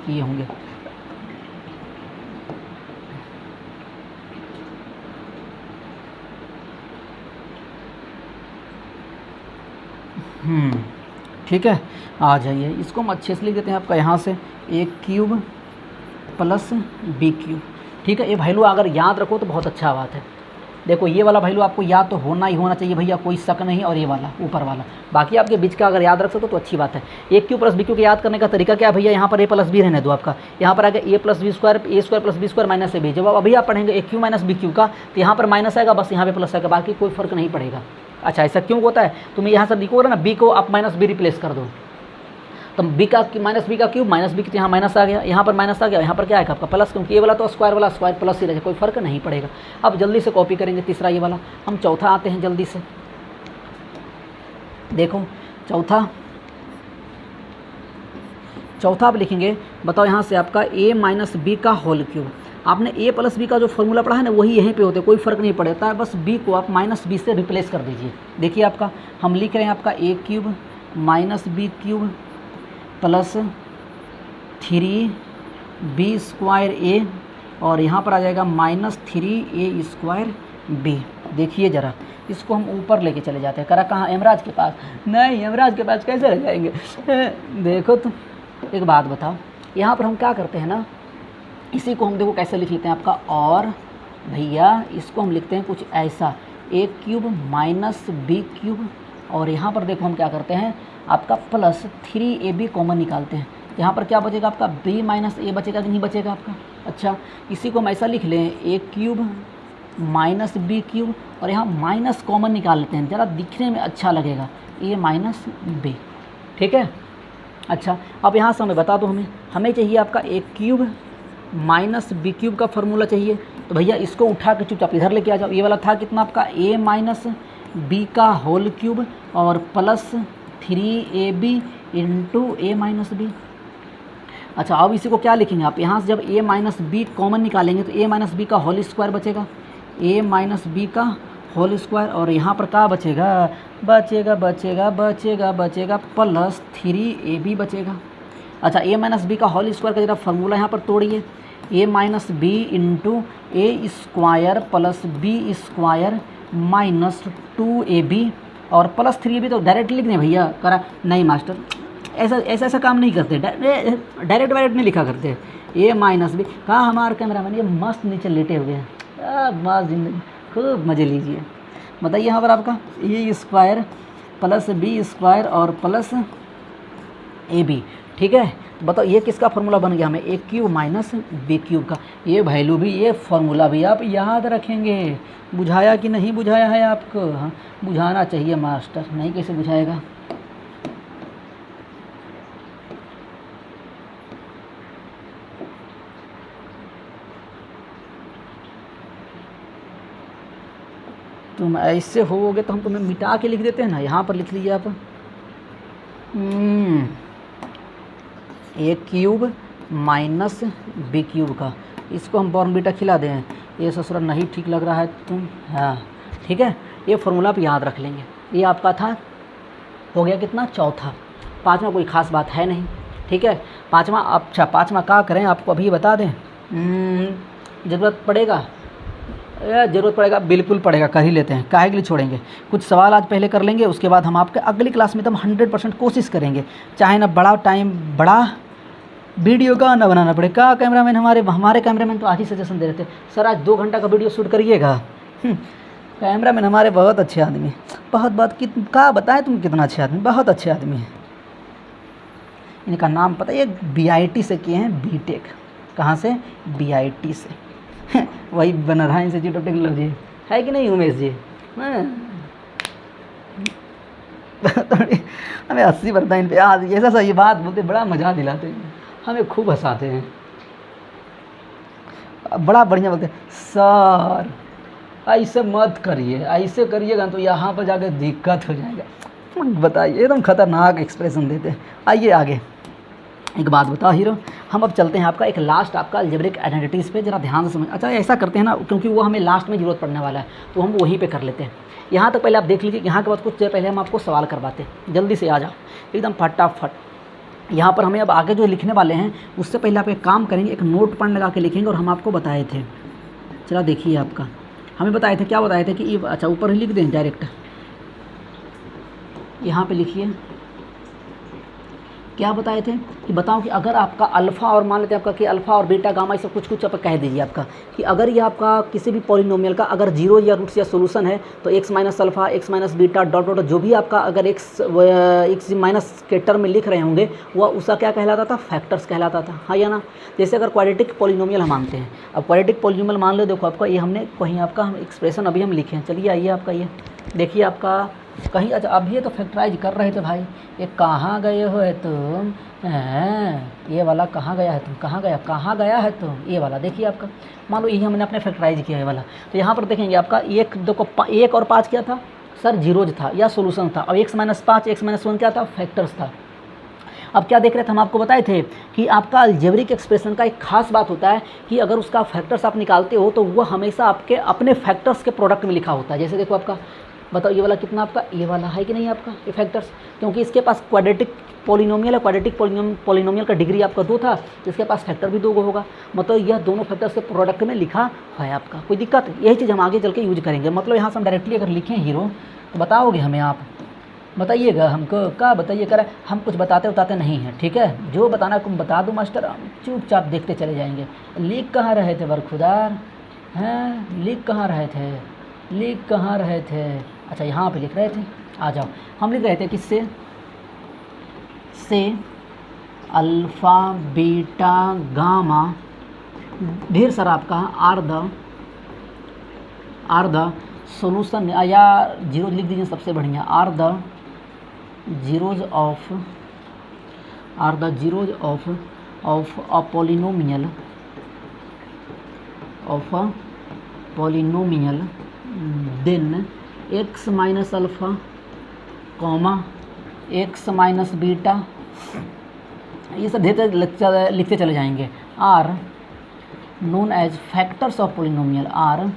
ठीक है, आ जाइए, इसको हम अच्छे से लिख देते हैं आपका यहाँ से a³ प्लस b³। ठीक है, ये वैल्यू अगर याद रखो तो बहुत अच्छा बात है। देखो ये वाला वैल्यू आपको याद तो होना ही होना चाहिए भैया, कोई शक नहीं। और ये वाला ऊपर वाला, बाकी आपके बीच का अगर याद रख सको तो अच्छी बात है। a³ प्लस b³ के याद करने का तरीका क्या है भैया, यहाँ पर a प्लस बी रहने दो आपका, यहाँ पर आएगा a plus b square, a² plus b² minus ab। जब अभी आप पढ़ेंगे a³ माइनस b³ का तो यहाँ पर माइनस आएगा, बस यहाँ पे प्लस आएगा, बाकी कोई फर्क नहीं पड़ेगा। अच्छा ऐसा क्यों होता है, तुम्हें यहाँ से लिखोगे ना b को आप माइनस b रिप्लेस कर दो, तो b का माइनस बी का क्यूब माइनस बी, यहाँ माइनस आ गया, यहाँ पर माइनस आ गया, यहाँ पर क्या आएगा आपका प्लस, क्योंकि ये वाला तो स्क्वायर वाला स्क्वायर प्लस ही रहेगा, कोई फर्क नहीं पड़ेगा। अब जल्दी से कॉपी करेंगे तीसरा ये वाला। हम चौथा आते हैं जल्दी से, देखो चौथा आप लिखेंगे। बताओ यहाँ से आपका a माइनस बी का होल क्यूब। आपने a प्लस बी का जो फॉर्मूला पढ़ा है ना वही यहीं पे होते, कोई फर्क नहीं पड़ता है, बस b को आप माइनस बी से रिप्लेस कर दीजिए। देखिए आपका हम लिख रहे हैं आपका a³ minus b³ plus 3b² और यहाँ पर आ जाएगा -3a²b। देखिए ज़रा, इसको हम ऊपर लेके चले जाते हैं। करा कहाँ, यमराज के पास? नहीं, यमराज के पास कैसे रह जाएंगे। देखो तुम एक बात बताओ, यहाँ पर हम क्या करते हैं ना, इसी को हम देखो कैसे लिख लेते हैं आपका, और भैया इसको हम लिखते हैं कुछ ऐसा a³ माइनस b³ और यहाँ पर देखो हम क्या करते हैं आपका प्लस 3ab कॉमन निकालते हैं। यहाँ पर क्या बचेगा आपका b माइनस ए बचेगा कि नहीं बचेगा आपका। अच्छा, इसी को हम ऐसा लिख लें ए क्यूब माइनस बी क्यूब, और यहाँ माइनस कॉमन निकाल लेते हैं, ज़रा दिखने में अच्छा लगेगा, ए माइनस बी। ठीक है। अच्छा, अब यहाँ से हमें बता दो, हमें चाहिए आपका a cube minus B cube का फॉर्मूला चाहिए। तो भैया इसको उठा के चुपचाप इधर लेके आ जाओ। ये वाला था कितना आपका ए माइनस बी का होल क्यूब और प्लस 3ab इंटू ए माइनस बी। अच्छा, अब इसी को क्या लिखेंगे आप, यहाँ से जब a माइनस बी कॉमन निकालेंगे तो a माइनस बी का होल स्क्वायर बचेगा, a माइनस बी का होल स्क्वायर, और यहाँ पर क्या बचेगा, बचेगा बचेगा बचेगा बचेगा प्लस 3ab बचेगा। अच्छा, a माइनस बी का होल स्क्वायर का जरा फार्मूला यहाँ पर तोड़िए, a minus b into a square plus b square minus 2ab और प्लस 3ab। तो डायरेक्ट लिख दें भैया, करा नहीं मास्टर, ऐसा काम नहीं करते, डायरेक्ट वायरेक्ट नहीं लिखा करते। ए माइनस बी, कहाँ हमारे कैमरामैन, ये मस्त नीचे लेटे हुए हैं, मस्त जिंदगी, खूब मज़े लीजिए। बताइए यहाँ पर आपका a square plus b square और प्लस ए बी। ठीक है, तो बताओ ये किसका फार्मूला बन गया, हमें ए क्यूब माइनस बी क्यूब का। ये वैल्यू भी, ये फार्मूला भी आप याद रखेंगे। बुझाया कि नहीं बुझाया है आपको? हाँ, बुझाना चाहिए मास्टर, नहीं कैसे बुझाएगा। तुम ऐसे होगे तो हम तुम्हें मिटा के लिख देते हैं ना, यहाँ पर लिख लीजिए आप ए क्यूब माइनस बी क्यूब का। इसको हम बॉर्नवीटा खिला दें, ये ससुरा नहीं ठीक लग रहा है तुम। हाँ ठीक है, ये फार्मूला आप याद रख लेंगे। ये आपका था, हो गया कितना, चौथा। पाँचवा कोई ख़ास बात है नहीं। ठीक है, पाँचवा। अच्छा, पाँचवा क्या करें आपको अभी बता दें, ज़रूरत पड़ेगा, ज़रूरत पड़ेगा, बिल्कुल पड़ेगा, कर ही लेते हैं, काहे के लिए छोड़ेंगे। कुछ सवाल आज पहले कर लेंगे, उसके बाद हम आपके अगली क्लास में तो हम 100% कोशिश करेंगे, चाहे ना बड़ा टाइम, बड़ा वीडियो का ना बनाना पड़े। का कैमरामैन, हमारे कैमरामैन तो आज ही सजेशन दे रहे थे, सर आज 2 घंटा का वीडियो शूट करिएगा। कैमरामैन हमारे बहुत अच्छे आदमी, बहुत का बताएं तुम कितना अच्छे आदमी, बहुत अच्छे आदमी हैं। इनका नाम पता है, BIT से किए हैं बीटेक। कहाँ से? BIT से। वही बन रहा है इंस्टीट्यूट ऑफ टेक्नोलॉजी, है कि नहीं उमेश जी? हमें हंसी बढ़ता है इन पे, आज ऐसा सही बात बोलते, बड़ा मजा दिलाते हैं, हमें खूब हंसाते हैं, बड़ा बढ़िया बोलते हैं। सर ऐसे मत करिए, ऐसे करिएगा तो यहाँ पर जाकर दिक्कत हो जाएगा। बताइए, एकदम खतरनाक एक्सप्रेशन देते हैं। आइए आगे, एक बात बताओ हीरो, हम अब चलते हैं आपका एक लास्ट, आपका अलजेब्रिक आइडेंटिटीज़ पे, जरा ध्यान से समझ। अच्छा, ऐसा करते हैं ना, क्योंकि वो हमें लास्ट में ज़रूरत पड़ने वाला है, तो हम वहीं पे कर लेते हैं। यहाँ तक पहले आप देख लीजिए, यहाँ के बाद कुछ देर पहले हम आपको सवाल करवाते हैं, जल्दी से आ जाओ एकदम फटाफट। यहाँ पर हमें अब आगे जो लिखने वाले हैं, उससे पहले आप एक काम करेंगे, एक नोट पेन लगा के लिखेंगे, और हम आपको बताए थे, चला देखिए आपका, हमें बताए थे, क्या बताए थे कि अच्छा ऊपर ही लिख दें डायरेक्ट, यहाँ पे लिखिए क्या बताए थे कि बताओ कि अगर आपका अल्फ़ा, और मान लेते हैं आपका कि अल्फ़ा और बीटा गामा, ये सब कुछ आप कह दीजिए आपका, कि अगर ये आपका किसी भी पॉलिनोमियल का अगर 0 या रूट्स या सोल्यूशन है, तो x minus alpha, x minus beta dot dot, जो भी आपका अगर x माइनस के टर्म में लिख रहे होंगे, वह उसका क्या कहलाता था, फैक्टर्स कहलाता था, हाँ या ना। जैसे अगर क्वाड्रेटिक पॉलिनोमियल हम मानते हैं, अब क्वाड्रेटिक पॉलिनोमियल मान लो, देखो आपका ये हमने कहीं आपका हम एक्सप्रेशन अभी हम लिखे हैं, चलिए आइए आपका ये देखिए आपका कहीं। अच्छा, अभी तो फैक्टराइज कर रहे थे भाई, ये कहाँ गए हो है तुम, ये वाला कहाँ गया है तुम, कहाँ गया है तुम, ये वाला देखिए आपका, मान लो यही हमने अपने फैक्टराइज किया है वाला। तो यहाँ पर देखेंगे आपका 1, 2 को 1 और 5 क्या था सर, जीरोज था या सोल्यूशन था, और x माइनस 5, x माइनस 1 क्या था, फैक्टर्स था। अब क्या देख रहे थे, हम आपको बताए थे कि आपका अलजेब्रिक एक्सप्रेशन का एक खास बात होता है कि अगर उसका फैक्टर्स आप निकालते हो तो वह हमेशा आपके अपने फैक्टर्स के प्रोडक्ट में लिखा होता है। जैसे देखो आपका, बताओ ये वाला कितना आपका, ये वाला है कि नहीं आपका, ये फैक्टर्स, क्योंकि इसके पास क्वाड्रेटिक पॉलिनोमियल है, क्वाड्रेटिक पॉलिनोमियल का डिग्री आपका 2 था, इसके पास फैक्टर भी 2 होगा, मतलब यह दोनों फैक्टर्स के प्रोडक्ट में लिखा है आपका। कोई दिक्कत, यही चीज़ हम आगे चल के यूज करेंगे। मतलब यहाँ से हम डायरेक्टली अगर लिखें हीरो, तो बताओगे हमें, आप बताइएगा हमको, क्या बताइए कर, हम कुछ बताते नहीं हैं, ठीक है, जो बताना तुम बता दो मास्टर, हम चुपचाप देखते चले जाएंगे। लिख कहाँ रहे थे बरखुदार, हैं लिख कहाँ रहे थे, अच्छा यहाँ पे लिख रहे थे, आ जाओ। हम लिख रहे थे किससे, से अल्फ़ा बीटा गामा ढेर सारा आपका आर द सोल्यूशन, या जीरो लिख दीजिए सबसे बढ़िया, are the zeros of a polynomial then x minus alpha comma x minus beta, ये सब ढेर लिखते चले जाएंगे, are known as factors of polynomial, are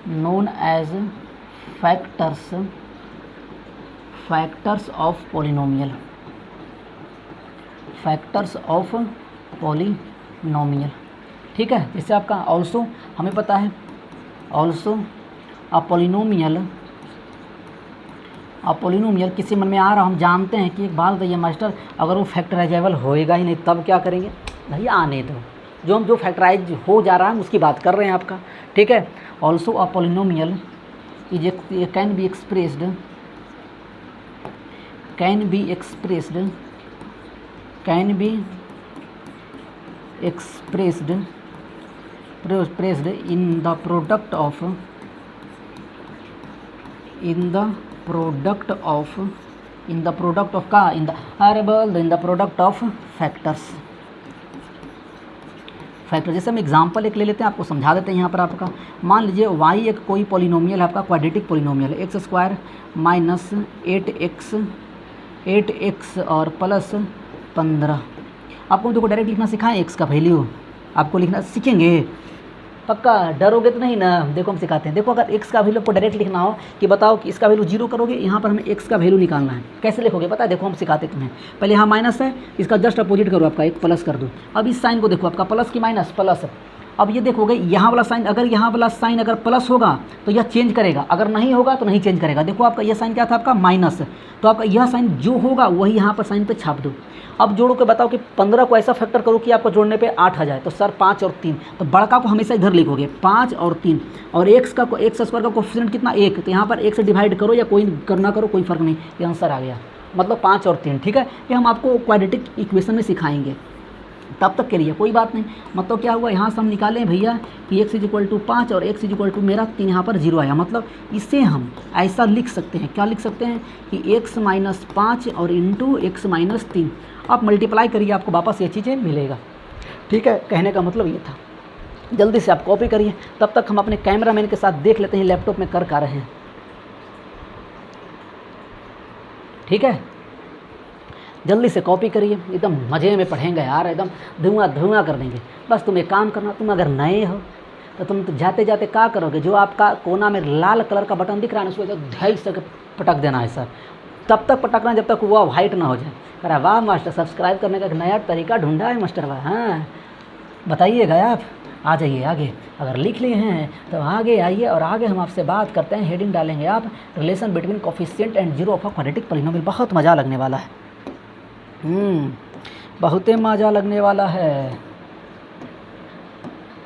known as factors of polynomial, ठीक है। इससे आपका ऑल्सो हमें पता है, ऑल्सो अ पोलिनोमियल किसी मन में आ रहा, हम जानते हैं कि एक बात बताइए मास्टर, अगर वो फैक्टराइजेबल होएगा ही नहीं तब क्या करेंगे? भैया आने दो, जो फैक्टराइज हो जा रहा है उसकी बात कर रहे हैं आपका, ठीक है। Also a polynomial is can be expressed in the product of factors. जैसे हम एग्जांपल एक ले लेते हैं, आपको समझा देते हैं यहाँ पर आपका। मान लीजिए y एक कोई पॉलिनोमियल है आपका, क्वाड्रेटिक पॉलिनोमियल है, एक्स स्क्वायर माइनस 8x और प्लस 15। आपको देखो डायरेक्ट लिखना सिखाएं, एक्स का वैल्यू आपको लिखना सीखेंगे, पक्का डरोगे तो नहीं ना? देखो हम सिखाते हैं। देखो अगर एक्स का वैल्यू आपको डायरेक्ट लिखना हो कि बताओ कि इसका वैल्यू 0 करोगे, यहाँ पर हमें एक्स का वैल्यू निकालना है, कैसे लिखोगे पता है? देखो हम सिखाते तुम्हें। पहले यहाँ माइनस है, इसका जस्ट अपोजिट करो, आपका एक प्लस कर दो। अब इस साइन को देखो, आपका प्लस की माइनस, प्लस। अब ये देखोगे यहाँ वाला साइन, अगर यहाँ वाला साइन अगर प्लस होगा तो यह चेंज करेगा, अगर नहीं होगा तो नहीं चेंज करेगा। देखो आपका यह साइन क्या था, आपका माइनस, तो आपका यह साइन जो होगा वही यहाँ पर साइन पे छाप दो। अब जोड़ो के बताओ कि 15 को ऐसा फैक्टर करो कि आपको जोड़ने पे 8 आ जाए, तो सर 5 और 3, तो बड़का को हमेशा इधर लिखोगे 5 और 3, और एक्स स्क्वायर का कोफिशिएंट कितना 1, तो यहाँ पर 1 से डिवाइड करो या कोई करना करो, कोई फ़र्क नहीं, ये आंसर आ गया, मतलब 5 और 3, ठीक है। ये हम आपको क्वाड्रेटिक इक्वेशन में सिखाएंगे, तब तक के लिए कोई बात नहीं। मतलब क्या हुआ, यहाँ से हम निकाले भैया कि x = 5 और x = मेरा 3, यहाँ पर 0 आया, मतलब इसे हम ऐसा लिख सकते हैं, क्या लिख सकते हैं कि x - 5 और इंटू x - 3, आप मल्टीप्लाई करिए, आपको वापस ये चीज़ें मिलेगा, ठीक है। कहने का मतलब ये था, जल्दी से आप कॉपी करिए। तब तक हम अपने कैमरामैन के साथ देख लेते हैं लैपटॉप में कर रहे हैं, ठीक है। जल्दी से कॉपी करिए, एकदम मज़े में पढ़ेंगे यार, एकदम धुआं कर देंगे। बस तुम एक काम करना, तुम अगर नए हो तो तुम तो जाते जाते क्या करोगे, जो आपका कोना में लाल कलर का बटन दिख रहा है ना, उसको धैर्य से पटक देना है सर, तब तक पटकना जब तक वह वाइट ना हो जाए। कह रहा वाह मास्टर, सब्सक्राइब करने का एक नया तरीका ढूंढा है मास्टर, वाह। हाँ बताइएगा आप, आ जाइए आगे, अगर लिख लिए हैं तो आगे आइए, और आगे हम आपसे बात करते हैं, हेडिंग डालेंगे आप, relation between coefficient and zero of a quadratic polynomial. बहुत मज़ा लगने वाला है, बहुत ही मज़ा लगने वाला है,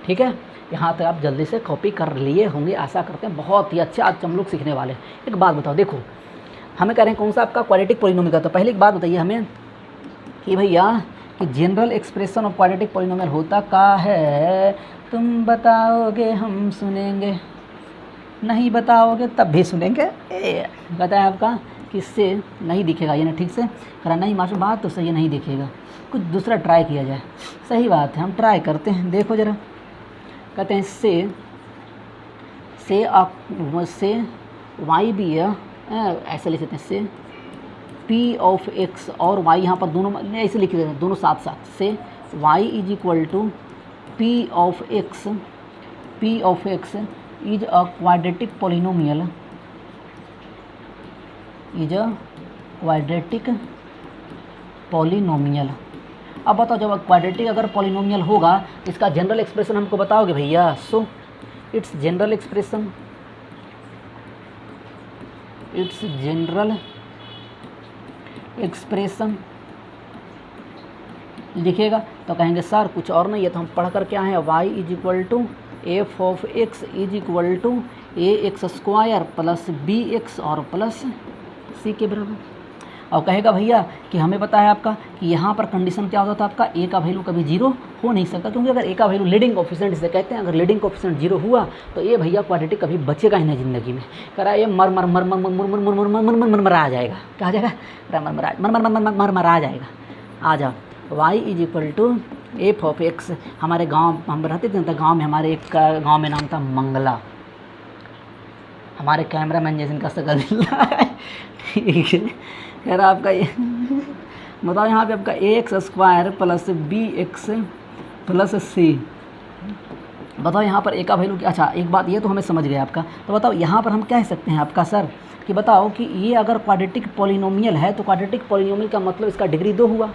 ठीक है। यहाँ तक आप जल्दी से कॉपी कर लिए होंगे, आशा करते हैं। बहुत ही अच्छा आज हम लोग सीखने वाले हैं। एक बात बताओ, देखो हमें कह रहे हैं कौन सा आपका क्वाड्रेटिक पॉलिनोमियल का, तो पहले एक बात बताइए हमें कि भैया कि general expression of quadratic polynomial होता क्या है? तुम बताओगे हम सुनेंगे, नहीं बताओगे तब भी सुनेंगे। बताया आपका किससे नहीं दिखेगा, यानी ठीक से करा नहीं मास्टर, बात तो सही नहीं दिखेगा, कुछ दूसरा ट्राई किया जाए। सही बात है, हम ट्राई करते हैं। देखो ज़रा, कहते हैं से वाई भी है, ऐसे लिख सकते हैं, से पी ऑफ एक्स और वाई, यहाँ पर दोनों ऐसे लिख देते हैं, दोनों साथ साथ, से y = p of x is a quadratic polynomial, अब बताओ, जब क्वाड्रेटिक अगर पॉलिनोमियल होगा, इसका जनरल एक्सप्रेशन हमको बताओगे भैया। सो इट्स जनरल एक्सप्रेशन लिखिएगा तो कहेंगे सर कुछ और नहीं है, तो हम पढ़ कर क्या है, y = f of x = ax² + bx और प्लस c के बराबर। और कहेगा भैया कि हमें पता है आपका कि यहाँ पर कंडीशन क्या होता था आपका, ए का वैल्यू कभी जीरो हो नहीं सकता, क्योंकि अगर ए का वैल्यू लीडिंग कोफिशिएंट इसे कहते हैं, अगर लीडिंग कोफिशिएंट जीरो हुआ तो ये भैया क्वाड्रेटिक कभी बचेगा ही नहीं ज़िंदगी में। कह रहा है ये मर मर मर मर मर मर मर मर मर मर मर मर आ जाएगा, क्या आ जाएगा, मर मर मर मर मर मर मर आ जाएगा। आ जाओ, y is equal to f of x. हमारे गांव हम रहते थे, गांव में हमारे एक गांव में नाम था मंगला, हमारे कैमरामैन जैसे इनका शकल मिल रहा है, ठीक है। कह रहा आपका ये बताओ यहाँ पे आपका a x square plus b x plus c, बताओ यहाँ पर ए का वैल्यू क्या। अच्छा एक बात ये तो हमें समझ गए आपका, तो बताओ यहाँ पर हम कह सकते हैं आपका सर कि बताओ कि ये अगर क्वाड्रेटिक पॉलिनोमियल है तो क्वाड्रेटिक पॉलिनोमियल का मतलब इसका डिग्री 2 हुआ।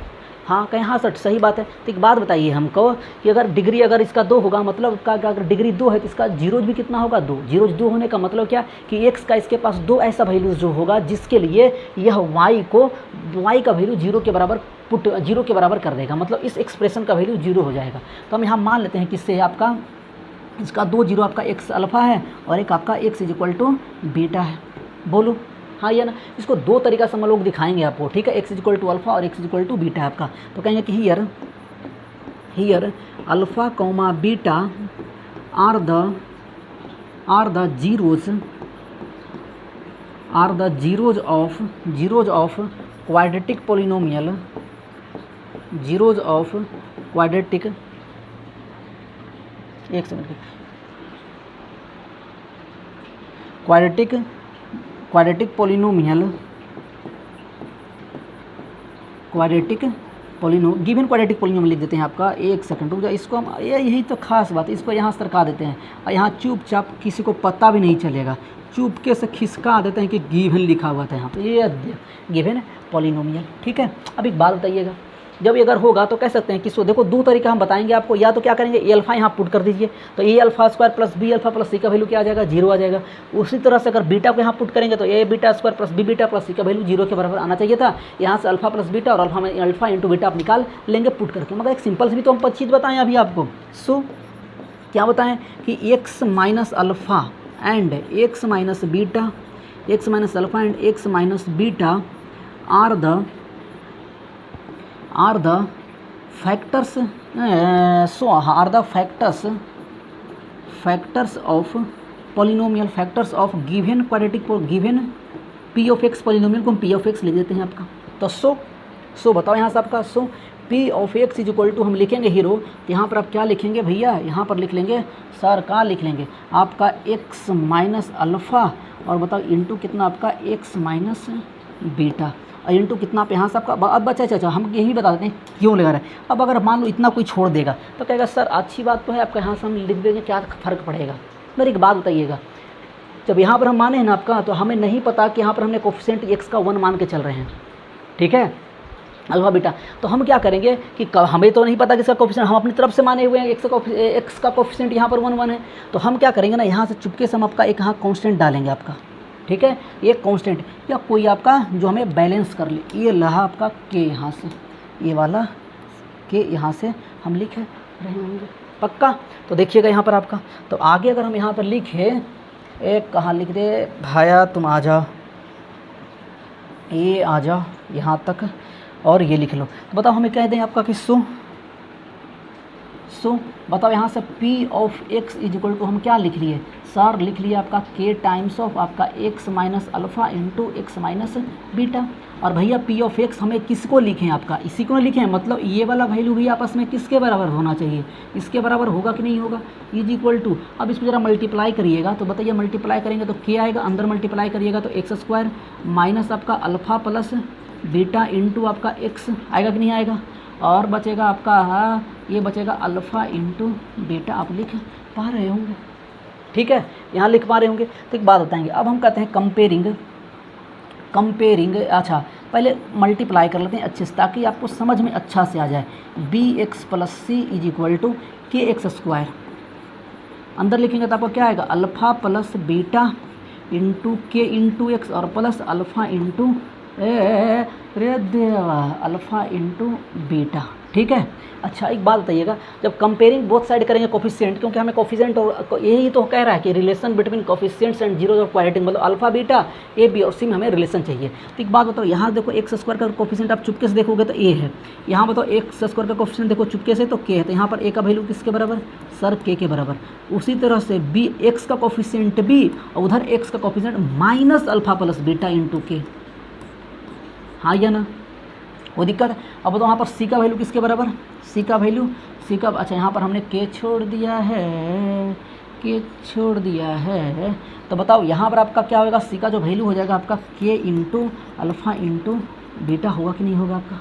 हाँ कहें हाँ सर सही बात है। तो एक बात बताइए हमको कि अगर डिग्री अगर इसका 2 होगा मतलब का अगर डिग्री 2 है तो इसका जीरोज भी कितना होगा, 2। जीरोज 2 होने का मतलब क्या कि एक्स का इसके पास 2 ऐसा वैल्यूज जो होगा जिसके लिए यह वाई का वैल्यू 0 के बराबर कर देगा, मतलब इस एक्सप्रेशन का वैल्यू 0 हो जाएगा। तो हम यहाँ मान लेते हैं किससे आपका इसका 2 जीरो आपका एक्स अल्फ़ा है और एक आपका x is equal to beta है। बोलो हाँ या ना। इसको 2 तरीका से हम लोग दिखाएंगे आपको, ठीक है। X is equal to alpha और x is equal to beta आपका। तो कहेंगे कि here alpha comma beta are the zeros of quadratic polynomial, zeros of quadratic, एक second, quadratic polynomial given quadratic polynomial लिख देते हैं आपका। एक सेकंड रुक जाओ, इसको हम यही तो खास बात है, इसको यहाँ सरका देते हैं और यहाँ चुपचाप किसी को पता भी नहीं चलेगा, चुपके से खिसका देते हैं कि गिवन लिखा हुआ था यहाँ पे, ये गिवन पॉलिनोमियल, ठीक है। अब एक बात बताइएगा, जब ये अगर होगा तो कह सकते हैं कि सो देखो 2 तरीका हम बताएंगे आपको, या तो क्या करेंगे ए अल्फ़ा यहाँ पुट कर दीजिए तो a alpha square plus b alpha plus c का वैल्यू क्या आ जाएगा, 0 आ जाएगा। उसी तरह से अगर बीटा को यहाँ पुट करेंगे तो a beta square plus b beta plus c का वैल्यू 0 के बराबर आना चाहिए था। यहाँ से अल्फ़ा प्लस बीटा और अल्फ़ा इंटू बीटा आप निकाल लेंगे पुट करके। मगर एक सिंपल से भी तो हम चीज़ बताएं अभी आपको। सो क्या बताएं कि x minus alpha and x minus beta, x minus alpha and x minus beta are the factors are the factors of polynomial, factors of given quadratic given p of x polynomial को हम p of x लिख देते हैं आपका। तो सो बताओ यहाँ से आपका so p of x is equal to हम लिखेंगे हीरो, तो यहाँ पर आप क्या लिखेंगे भैया, यहाँ पर लिख लेंगे सर क्या लिख लेंगे आपका x माइनस अल्फ़ा और बताओ इंटू कितना आपका x माइनस बीटा और इंटू कितना पे यहाँ से आपका। अब अच्छा हम यही बता देते हैं क्यों लगा रहे हैं। अब अगर मान लो इतना कोई छोड़ देगा तो कहेगा सर अच्छी बात तो है आपका, यहाँ से हम लिख देंगे क्या फ़र्क पड़ेगा। मेरी एक बात बताइएगा, जब यहाँ पर हम माने हैं ना आपका तो हमें नहीं पता कि यहाँ पर हमने कोफिशिएंट एक्स का 1 मान के चल रहे हैं, ठीक है, अल्फ़ा बीटा। तो हम क्या करेंगे कि हमें तो नहीं पता कि इसका कोफिशिएंट, हम अपनी तरफ से माने हुए हैं एक्स का कोफिशिएंट यहाँ पर 1 है। तो हम क्या करेंगे ना यहाँ से चुपके से हम आपका एक यहाँ कॉन्स्टेंट डालेंगे आपका, ठीक है, ये कांस्टेंट या कोई आपका जो हमें बैलेंस कर ले। ये रहा आपका के, यहाँ से ये वाला के यहाँ से हम लिख रहे होंगे पक्का। तो देखिएगा यहाँ पर आपका, तो आगे अगर हम यहाँ पर लिखे एक कहाँ लिख दे भाया तुम आ जाओ, ये आ जाओ यहाँ तक और ये लिख लो। तो बताओ हमें कह दें आपका कि सो बताओ यहाँ से p of x is equal to हम क्या लिख लिए सर, लिख लिया आपका k टाइम्स ऑफ आपका x minus alpha into x minus beta. और भैया p ऑफ x हमें किसको लिखें आपका, इसी को लिखें, मतलब ये वाला वैल्यू भी आपस में किसके बराबर होना चाहिए, इसके बराबर होगा कि नहीं होगा, इज इक्वल टू। अब इसको जरा मल्टीप्लाई करिएगा तो बताइए मल्टीप्लाई करेंगे तो k आएगा, अंदर मल्टीप्लाई करिएगा तो एक्स स्क्वायर माइनस आपका अल्फ़ा प्लस बीटा इंटू आपका x आएगा कि नहीं आएगा, और बचेगा आपका ये बचेगा अल्फ़ा इंटू बीटा, आप लिख पा रहे होंगे, ठीक है, यहाँ लिख पा रहे होंगे। तो एक बात बताएंगे, अब हम कहते हैं कंपेयरिंग। अच्छा पहले मल्टीप्लाई कर लेते हैं अच्छे से ताकि आपको समझ में अच्छा से आ जाए। B x plus c is equal to k x square, अंदर लिखेंगे तो आपको क्या आएगा alpha plus beta into k into x और प्लस अल्फ़ा इंटू रे देवा अल्फ़ा इंटू बीटा, ठीक है। अच्छा एक बात बताइएगा, जब कंपेयरिंग बोथ साइड करेंगे कोफिशिएंट, क्योंकि हमें कोफिशिएंट और यही तो कह रहा है कि relation between coefficients and zero of quadratic, मतलब अल्फा बीटा ए बी और सी में हमें रिलेशन चाहिए। तो एक बात बताओ, यहाँ देखो एक्स स्क्वायर का कोफिशिएंट आप चुपके से देखोगे तो ए है, यहाँ बताओ एक्स स्क्वायर का कोफिशिएंट देखो चुपके से तो के है, तो यहाँ पर ए का वैल्यू किसके बराबर, सर के बराबर। उसी तरह से बी एक्स का कोफिशिएंट बी और उधर एक्स का coefficient minus alpha plus beta into के, हाँ या ना, वो दिक्कत है। अब बताओ वहाँ पर सी का वैल्यू किसके बराबर, सी का वैल्यू सी का, अच्छा यहाँ पर हमने के छोड़ दिया है, के छोड़ दिया है, तो बताओ यहाँ पर आपका क्या होगा, सी का जो वैल्यू हो जाएगा आपका के इंटू अल्फ़ा इंटू बीटा, होगा कि नहीं होगा आपका,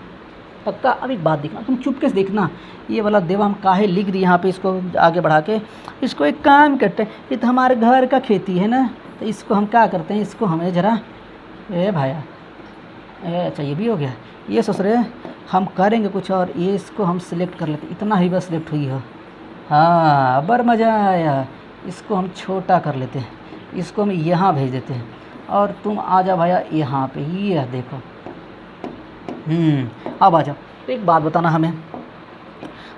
पक्का। अब एक बात देखना, तुम चुपके से देखना, ये वाला देवा हम काहे लिख दिए यहाँ पे, इसको आगे बढ़ा के, इसको एक काम करते हैं, ये तो हमारे घर का खेती है ना, तो इसको हम क्या करते हैं, इसको हमें ज़रा ए भाया अच्छा ये भी हो गया, ये सोच रहे हम करेंगे कुछ और, ये इसको हम सिलेक्ट कर लेते, इतना ही बस सिलेक्ट हुई हो, हाँ बर मज़ा आया। इसको हम छोटा कर लेते हैं, इसको हम यहाँ भेज देते हैं, और तुम आ जाओ भैया यहाँ पे, ये देखो अब आ जाओ। तो एक बात बताना हमें,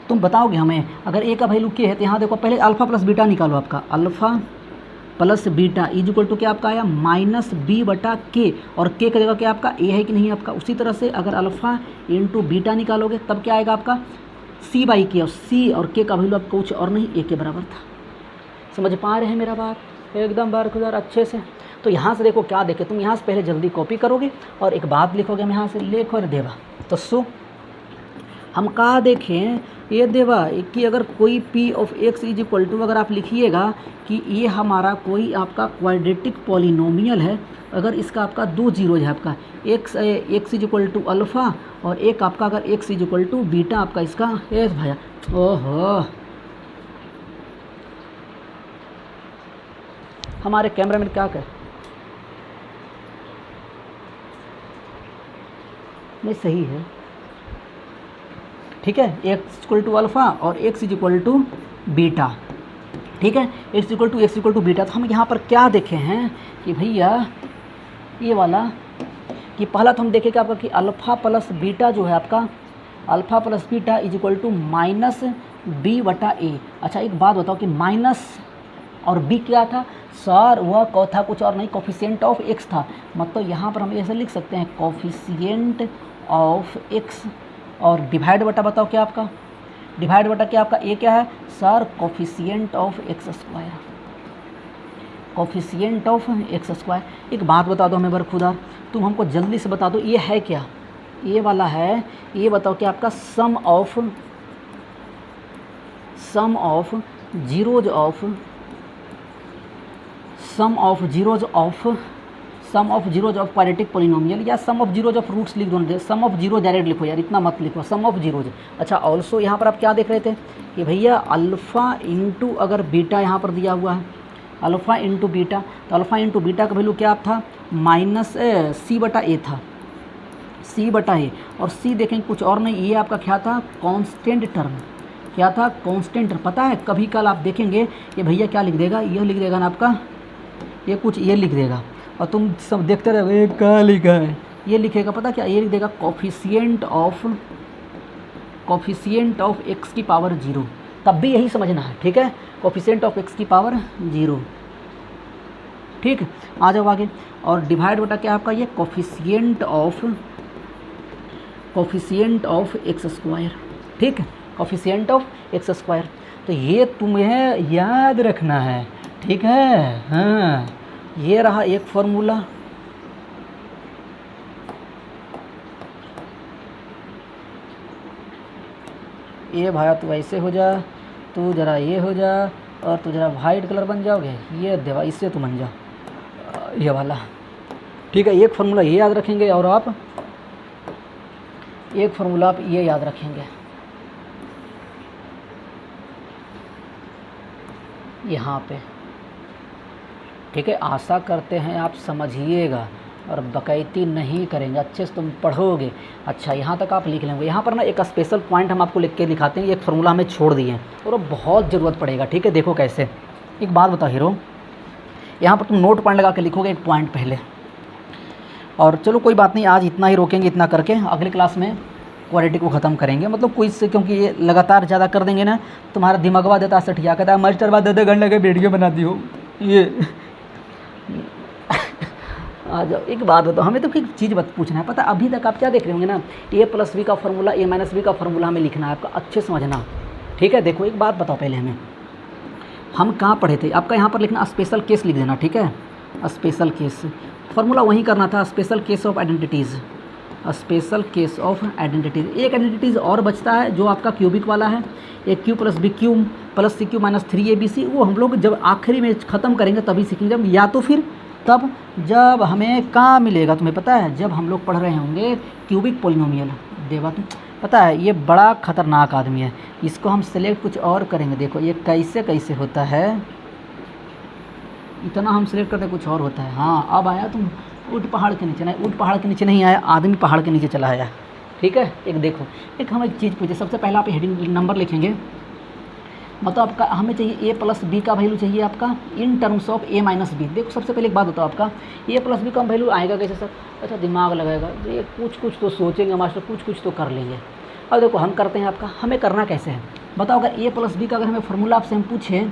तुम बताओगे हमें, अगर ए का वैल्यू के है तो यहाँ देखो पहले अल्फ़ा प्लस बीटा निकालो, आपका alpha plus beta is equal to क्या आपका आया माइनस बी बटा के, और के का जगह क्या आपका ए है कि नहीं आपका। उसी तरह से अगर अल्फ़ा इंटू बीटा निकालोगे तब क्या आएगा आपका सी बाई के, और सी और के का वैल्यू आपका कुछ और नहीं ए के बराबर था। समझ पा रहे हैं मेरा बात एकदम बारखुदार अच्छे से। तो यहाँ से देखो क्या देखे, तुम यहाँ से पहले जल्दी कॉपी करोगे और एक बात लिखोगे, हम यहाँ से लिखो रे देवा, तो सो हम कहाँ देखें ये देवा कि अगर कोई p of x is equal to, अगर आप लिखिएगा कि ये हमारा कोई आपका क्वाड्रेटिक पॉलिनोमियल है, अगर इसका आपका दो जीरोज है, आपका x is equal to alpha और एक आपका अगर x is equal to beta, आपका इसका एस भैया, ओहो हमारे कैमरा में क्या कर नहीं सही है, ठीक है, एक्स इक्वल टू अल्फ़ा और x is equal to beta, ठीक है, एक्स इक्वल टू बीटा। तो हम यहाँ पर क्या देखे हैं कि भैया ये वाला कि पहला तो हम देखें कि आपका कि अल्फ़ा प्लस बीटा जो है आपका, alpha plus beta is equal to minus b बटा ए। अच्छा एक बात बताओ कि माइनस और बी क्या था सर, वह था कुछ और नहीं, कोफिशिएंट ऑफ एक्स था, मतलब यहाँ पर हम ऐसे लिख सकते हैं कोफिशिएंट ऑफ एक्स, और डिवाइड बटा बताओ क्या आपका, डिवाइड बटा क्या आपका ए क्या है sir, coefficient of x square, coefficient of x square. एक बात बता दो हमें बरखुदा, तुम हमको जल्दी से बता दो ये है क्या, ये वाला है, ये बताओ कि आपका sum of zeros of sum of zeros of quadratic polynomial, या sum of zeros of roots लिख दो, सम ऑफ जीरो डायरेक्ट लिखो यार, इतना मत लिखो, सम ऑफ जीरोज। अच्छा ऑल्सो यहाँ पर आप क्या देख रहे थे कि भैया अल्फ़ा इंटू अगर बीटा यहाँ पर दिया हुआ है, अल्फ़ा इंटू बीटा, तो अल्फ़ा इंटू बीटा का वैल्यू क्या था माइनस सी बटा ए था, सी बटा ए, और सी देखें कुछ और नहीं, ये आपका क्या था कांस्टेंट टर्म, क्या था कांस्टेंट टर्म। पता है कभी कल आप देखेंगे ये भैया क्या लिख देगा, यह लिख देगा ना आपका, ये कुछ ये लिख देगा और तुम सब देखते रहे क्या लिखा है, ये लिखेगा पता क्या, ये लिख देगा कोफिशिएंट ऑफ एक्स की पावर जीरो, तब भी यही समझना है, ठीक है, कोफिशिएंट ऑफ एक्स की पावर जीरो, ठीक। आ जाओ आगे, और डिवाइड बटा क्या आपका ये कोफिशिएंट ऑफ एक्स स्क्वायर, ठीक है, कोफिशिएंट ऑफ एक्स स्क्वायर। तो ये तुम्हें याद रखना है, ठीक है, हाँ ये रहा एक फॉर्मूला, ये भाया तू ऐसे हो जा, तू ज़रा ये हो जा, और तू ज़रा वाइट कलर बन जाओगे, ये देवा इससे तू बन जा ये वाला, ठीक है। एक फार्मूला ये याद रखेंगे, और आप एक फार्मूला आप ये याद रखेंगे यहाँ पे, ठीक है। आशा करते हैं आप समझिएगा और बकैती नहीं करेंगे, अच्छे से तुम पढ़ोगे। अच्छा यहाँ तक आप लिख लेंगे। यहाँ पर ना एक स्पेशल पॉइंट हम आपको लिख के दिखाते हैं, एक फार्मूला हमें छोड़ दिए हैं और बहुत ज़रूरत पड़ेगा, ठीक है। देखो कैसे, एक बात बताओ हीरो, यहाँ पर तुम नोट पॉइंट लगा के लिखोगे एक पॉइंट पहले, और चलो कोई बात नहीं, आज इतना ही रोकेंगे, इतना करके अगली क्लास में क्वाड्रेटिक को ख़त्म करेंगे, मतलब क्विज से, क्योंकि ये लगातार ज़्यादा कर देंगे ना तुम्हारा दिमागवा देता सठिया, कहता है मास्टर बाद 10 घंटे के वीडियो बना दी हो ये। आ जाओ, एक बात बताओ, हमें तो एक चीज़ पूछना है, पता अभी तक आप क्या देख रहे होंगे ना, a प्लस बी का फार्मूला, a माइनस बी का फार्मूला हमें लिखना है आपका, अच्छे समझना, ठीक है। देखो एक बात बताओ, पहले हम कहाँ पढ़े थे, आपका यहाँ पर लिखना स्पेशल केस लिख देना, ठीक है। स्पेशल केस फार्मूला वहीं करना था, special case of identities, special case of identities. एक आइडेंटिटीज़ और बचता है जो आपका क्यूबिक वाला है, एक cube plus b cube plus c cube minus 3abc, वो हम लोग जब आखिरी में ख़त्म करेंगे तभी सीखेंगे, जब या तो फिर तब जब हमें कहाँ मिलेगा, तुम्हें पता है, जब हम लोग पढ़ रहे होंगे क्यूबिक पोलिनोमियल। देवा तुम पता है ये बड़ा ख़तरनाक आदमी है, इसको हम सिलेक्ट कुछ और करेंगे। देखो ये कैसे कैसे होता है, इतना हम सिलेक्ट करते कुछ और होता है। हाँ अब आया तुम, ऊँट पहाड़ के नीचे नहीं, ऊँट पहाड़ के नीचे नहीं आया, आदमी पहाड़ के नीचे चला आया, ठीक है। एक देखो, एक हम एक चीज़ पूछे, सबसे पहले आप हेडिंग नंबर लिखेंगे, मतलब आपका हमें चाहिए a प्लस बी का वैल्यू चाहिए आपका in terms of a minus b. देखो सबसे पहले एक बात बताओ, आपका a प्लस बी का वैल्यू आएगा कैसे सर, अच्छा दिमाग लगाएगा, ये कुछ तो सोचेंगे मास्टर, कुछ तो कर लेंगे। अब देखो हम करते हैं, आपका हमें करना कैसे है बताओ। अगर a प्लस बी का अगर हमें फार्मूला आपसे हम पूछें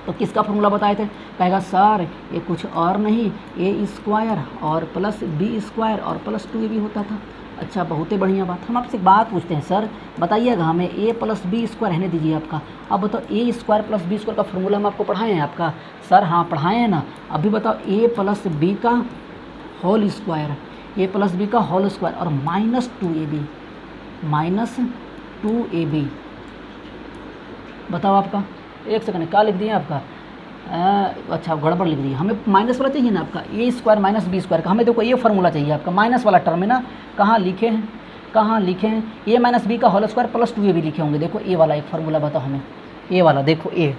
तो किसका फार्मूला बताए थे, कहेगा सर ये कुछ और नहीं a स्क्वायर और प्लस बी स्क्वायर और प्लस 2ab होता था। अच्छा बहुत ही बढ़िया बात। हम आपसे एक बात पूछते हैं, सर बताइएगा हमें a प्लस बी स्क्वायर रहने दीजिए आपका, अब बताओ a square plus b square का फार्मूला हम आपको पढ़ाए हैं आपका, सर हाँ पढ़ाए हैं ना। अभी बताओ a प्लस बी का whole square, a plus b का होल स्क्वायर और माइनस 2ab, बताओ आपका, एक सेकंड क्या लिख दिए आपका, अच्छा गड़बड़ लिख दिया, हमें माइनस वाला चाहिए ना आपका, a square minus b square का, हमें देखो ये फार्मूला चाहिए आपका, माइनस वाला टर्म है ना, कहाँ लिखे हैं a माइनस बी का होल स्क्वायर प्लस 2ab लिखे होंगे। देखो ए वाला एक फार्मूला बताओ हमें, ए वाला देखो ए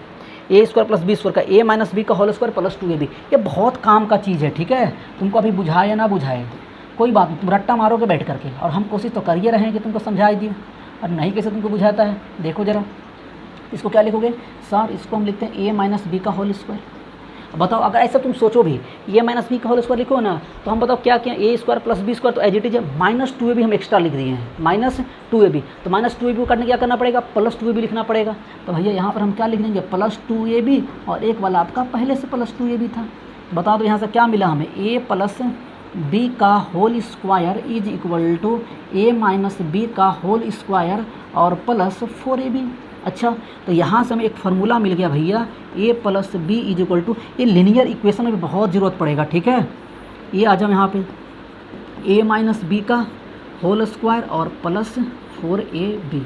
स्क्वायर प्लस बी स्क्वायर का a माइनस बी का होल स्क्वायर प्लस 2ab, ये बहुत काम का चीज़ है, ठीक है। तुमको अभी बुझाए या ना बुझाए कोई बात नहीं, तुम रट्टा मारोगे बैठ करके, और हम कोशिश तो करिए रहे हैं कि तुमको समझा दिए, और नहीं कैसे तुमको बुझाता है। देखो ज़रा इसको क्या लिखोगे, सर इसको हम लिखते हैं a माइनस बी का होल स्क्वायर। बताओ अगर ऐसा तुम सोचो भी a माइनस बी का होल स्क्वायर लिखो ना, तो हम बताओ क्या a square plus b square, तो as it is minus 2ab हम एक्स्ट्रा लिख दिए हैं, माइनस 2ab, तो माइनस 2ab को करने क्या करना पड़ेगा, प्लस 2ab लिखना पड़ेगा। तो भैया यहाँ पर हम क्या लिख देंगे, प्लस 2ab, और एक वाला आपका पहले से प्लस 2ab था। बता दो यहाँ से क्या मिला हमें, a प्लस बी का whole square is equal to a minus b का होल स्क्वायर और प्लस 4ab। अच्छा तो यहाँ से हमें एक फार्मूला मिल गया भैया, a plus b is equal to, ये लीनियर इक्वेशन में भी बहुत ज़रूरत पड़ेगा, ठीक है। ये आ जाओ यहाँ पे a माइनस बी का होल स्क्वायर और प्लस 4ab।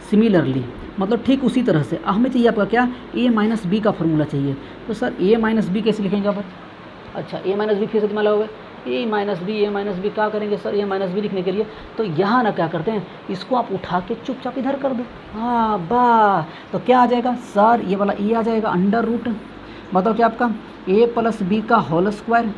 सिमिलरली मतलब ठीक उसी तरह से हमें चाहिए आपका क्या, a माइनस बी का फार्मूला चाहिए। तो सर a माइनस बी कैसे लिखेंगे आप, अच्छा a माइनस बी फिर से दिमाग होगा, ए माइनस बी क्या करेंगे सर, ए माइनस बी लिखने के लिए तो यहाँ ना क्या करते हैं, इसको आप उठा के चुपचाप इधर कर दो, हाँ वाह, तो क्या आ जाएगा सर, ये वाला ए आ जाएगा अंडर रूट, बताओ क्या आपका a प्लस बी का होल स्क्वायर,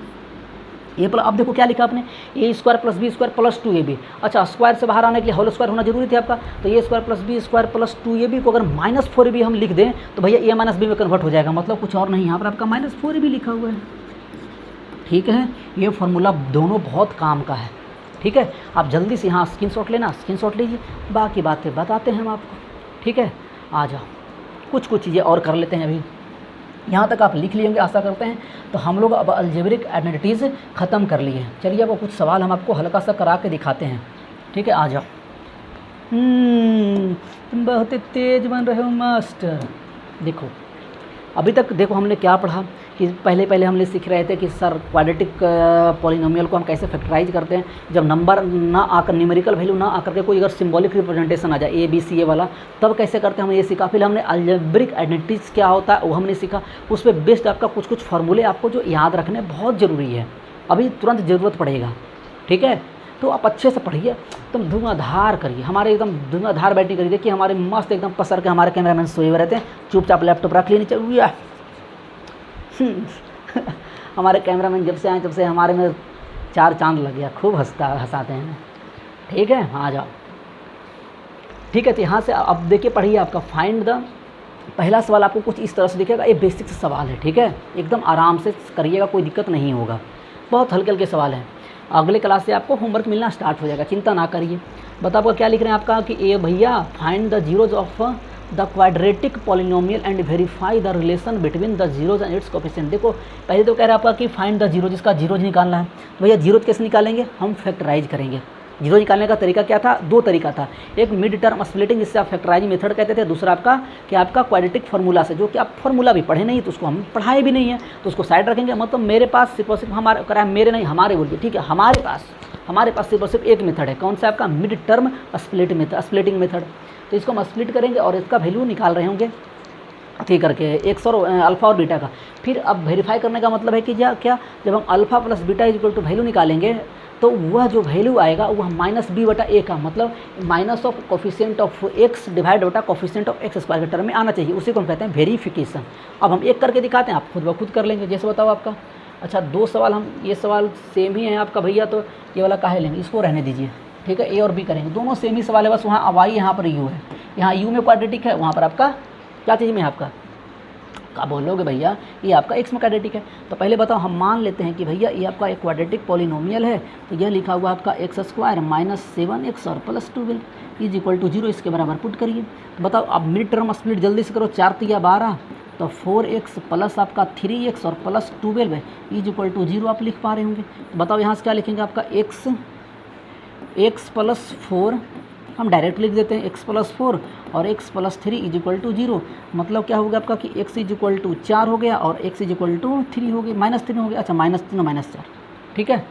ए प्लस, अब देखो क्या लिखा आपने, a square plus b square plus 2ab। अच्छा स्क्वायर से बाहर आने के लिए होल स्क्वायर होना जरूरी था आपका, तो a square plus b square plus 2ab को अगर माइनस 4ab हम लिख दें तो भैया a माइनस बी में कन्वर्ट हो जाएगा, मतलब कुछ और नहीं, यहाँ पर आपका माइनस 4ab लिखा हुआ है, ठीक है। ये फार्मूला दोनों बहुत काम का है, ठीक है। आप जल्दी से यहाँ स्क्रीनशॉट लेना, स्क्रीनशॉट लीजिए, बाकी बातें बताते हैं हम आपको, ठीक है। आ जाओ कुछ चीज़ें और कर लेते हैं, अभी यहाँ तक आप लिख लिए होंगे आशा करते हैं। तो हम लोग अब अलजेब्रिक आइडेंटिटीज़ ख़त्म कर लिए हैं, चलिए अब कुछ सवाल हम आपको हल्का सा करा के दिखाते हैं, ठीक है। आ जाओ, तुम बहुत तेज़ बन रहे हो मास्टर। देखो अभी तक देखो हमने क्या पढ़ा कि पहले हमने सीख रहे थे कि सर क्वाड्रेटिक पॉलिनोमियल को हम कैसे फैक्टराइज करते हैं, जब नंबर ना आकर, न्यूमेरिकल वैल्यू ना आकर के कोई अगर सिंबॉलिक रिप्रेजेंटेशन आ जाए ए बी सी ए वाला, तब कैसे करते हैं हमने ये सीखा। फिर हमने अलजेब्रिक आइडेंटिटीज़ क्या होता है वो हमने सीखा, उस पर बेस्ड आपका कुछ फार्मूले आपको जो याद रखने बहुत ज़रूरी है, अभी तुरंत ज़रूरत पड़ेगा, ठीक है। तो आप अच्छे से पढ़िए, एकदम धुआंधार करिए, हमारे एकदम धुआंधार बैटिंग करिए। देखिए हमारे मस्त एकदम पसर के हमारे कैमरामैन सोए हुए रहते हैं, चुपचाप लैपटॉप रख लेनी चाहिए। हमारे कैमरामैन जब से आए तब से हमारे में 4 चांद लग गया, खूब हंसाते हैं, ठीक है। आ जाओ, ठीक है। तो यहाँ से अब देखिए पढ़िए, आपका फाइंड द, पहला सवाल आपको कुछ इस तरह से दिखेगा, ये बेसिक सवाल है, ठीक है। एकदम आराम से करिएगा, कोई दिक्कत नहीं होगा। बहुत हल्के हल्के सवाल हैं। अगले क्लास से आपको होमवर्क मिलना स्टार्ट हो जाएगा, चिंता ना करिए। बताओ आपका क्या लिख रहे हैं आपका कि ए भैया find the zeros of the quadratic polynomial and verify the relation between the zeros and it's coefficient. देखो पहले तो कह रहा है आपका कि फाइंड द जीरो, जिसका जीरोज निकालना है। भैया जीरोज कैसे निकालेंगे, हम फैक्टराइज करेंगे। जीरो निकालने का तरीका क्या था, दो तरीका था, एक मिड टर्म स्प्लिटिंग जिससे आप फैक्टराइज मेथड कहते थे, दूसरा आपका कि आपका क्वाड्रेटिक फार्मूला से, जो कि आप फार्मूला भी पढ़े नहीं तो उसको हम पढ़ाए भी नहीं है तो उसको साइड रखेंगे। मतलब मेरे पास सिर्फ और सिर्फ हमारे करा मेरे नहीं हमारे बोलिए, ठीक है, हमारे पास सिर्फ और सिर्फ एक मेथड है, कौन सा आपका मिड टर्म स्प्लिटिंग मेथड। तो इसको हम स्प्लिट करेंगे और इसका वैल्यू निकाल रहे होंगे ठीक करके एक्स और अल्फ़ा और बीटा का। फिर अब वेरीफाई करने का मतलब है कि क्या जब हम alpha plus beta equal to value निकालेंगे तो वह जो वैल्यू आएगा वह माइनस बी बटा ए का, मतलब minus of coefficient of x divide बटा कोफिशिएंट ऑफ एक्स स्क्वायर के टर्म में आना चाहिए। उसी को हम कहते हैं वेरिफिकेशन। अब हम एक करके दिखाते हैं, आप खुद ब खुद कर लेंगे। जैसे बताओ आपका, अच्छा दो सवाल, हम ये सवाल सेम ही है आपका भैया, तो ये वाला काहे लेंगे, इसको रहने दीजिए, ठीक है। ए और बी करेंगे, दोनों सेम ही सवाल है, बस वहाँ वाई यहाँ पर यू है, यहाँ यू में क्वाड्रेटिक है, वहाँ पर आपका क्या चीज़ में है आपका क्या बोलोगे भैया, ये आपका एक्स में क्वाड्रेटिक है। तो पहले बताओ, हम मान लेते हैं कि भैया ये आपका एक क्वाड्रेटिक पॉलिनोमियल है, तो यह लिखा हुआ आपका एक्स स्क्वायर माइनस 7x और प्लस 12 इज इक्वल टू 0, इसके बराबर पुट करिए। तो बताओ अब मिड टर्म स्प्लिट जल्दी से करो, 4 तिया 12, तो 4x प्लस आपका 3x और प्लस 12 है इज इक्वल टू 0 आप लिख पा रहे होंगे। तो बताओ यहाँ से क्या लिखेंगे आपका x प्लस 4, हम डायरेक्ट लिख देते हैं x प्लस 4 और x plus 3 is equal to 0। मतलब क्या होगा आपका कि x इज इक्वल टू 4 हो गया और x इज इक्वल टू 3 हो गया, -3 हो गया। अच्छा -3 और -4, ठीक है।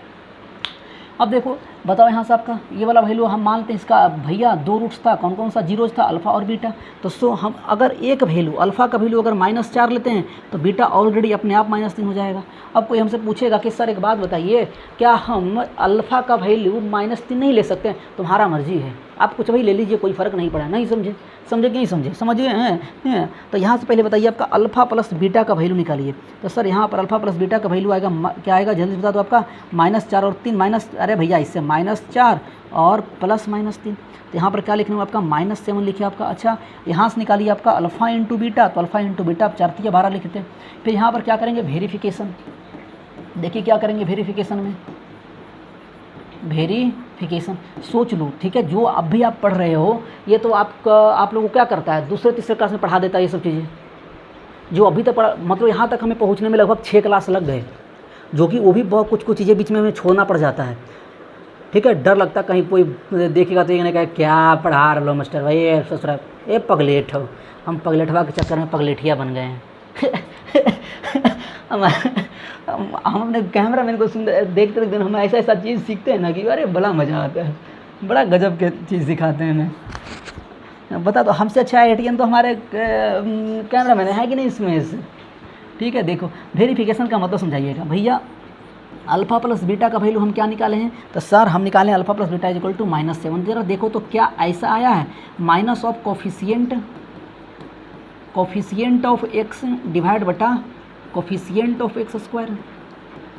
अब देखो बताओ यहाँ से आपका ये वाला वैल्यू हम मानते हैं इसका भैया दो रूट्स था, कौन कौन सा जीरोज था, अल्फ़ा और बीटा। तो सो हम अगर एक वैल्यू अल्फ़ा का वैल्यू अगर -4 लेते हैं तो बीटा ऑलरेडी अपने आप -3 हो जाएगा। अब कोई हमसे पूछेगा कि सर एक बात बताइए, क्या हम अल्फ़ा का वैल्यू -3 नहीं ले सकते हैं? तुम्हारा मर्जी है, आप कुछ भी ले लीजिए, कोई फ़र्क नहीं पड़ा। नहीं समझे कि नहीं समझे, समझिए हैं। तो यहाँ से पहले बताइए आपका अल्फ़ा प्लस बीटा का वैल्यू निकालिए। तो सर यहाँ पर अल्फ़ा प्लस बीटा का वैल्यू आएगा क्या आएगा, जल्दी से बता दो आपका, -4 और 3 अरे भैया इससे -4 और प्लस -3। तो यहाँ पर क्या लिखना है आपका -7 लिखिए आपका। अच्छा यहाँ से निकालिए आपका अल्फ़ा इंटू बीटा, तो अल्फ़ा इंटू बीटा आप 4 तिया 12 लिखते हैं। फिर यहाँ पर क्या करेंगे, वेरिफिकेशन। देखिए क्या करेंगे वेरिफिकेशन में, वेरिफिकेशन सोच लो, ठीक है। जो अभी आप पढ़ रहे हो ये तो आप लोगों को क्या करता है, दूसरे तीसरे क्लास में पढ़ा देता है ये सब चीज़ें। जो अभी तक पढ़ा, मतलब यहाँ तक हमें पहुँचने में लगभग 6 क्लास लग गए, जो कि वो भी बहुत कुछ चीज़ें बीच में हमें छोड़ना पड़ जाता है, ठीक है। डर लगता है कहीं कोई देखेगा तो ये नहीं कहे क्या पढ़ा रहे लो मास्टर भाई, ये ससुरा ये पगलेट हो। हम पगलेटवा के चक्कर में पगलेठिया बन गए हैं। हम अपने कैमरा मैन को देखते देखते हम ऐसा चीज़ सीखते हैं ना कि अरे बड़ा मज़ा आता है, बड़ा गजब के चीज़ दिखाते हैं हमें। बता दो हमसे अच्छा एटीएन तो हमारे कैमरा मैन है कि नहीं इसमें से, ठीक है। देखो वेरिफिकेशन का मतलब समझाइएगा भैया। अल्फ़ा प्लस बीटा का वैल्यू हम क्या निकाले हैं, तो सर हम निकाले alpha plus beta equal to -7। जरा देखो तो क्या ऐसा आया है, minus of coefficient of x divide बटा coefficient of x square,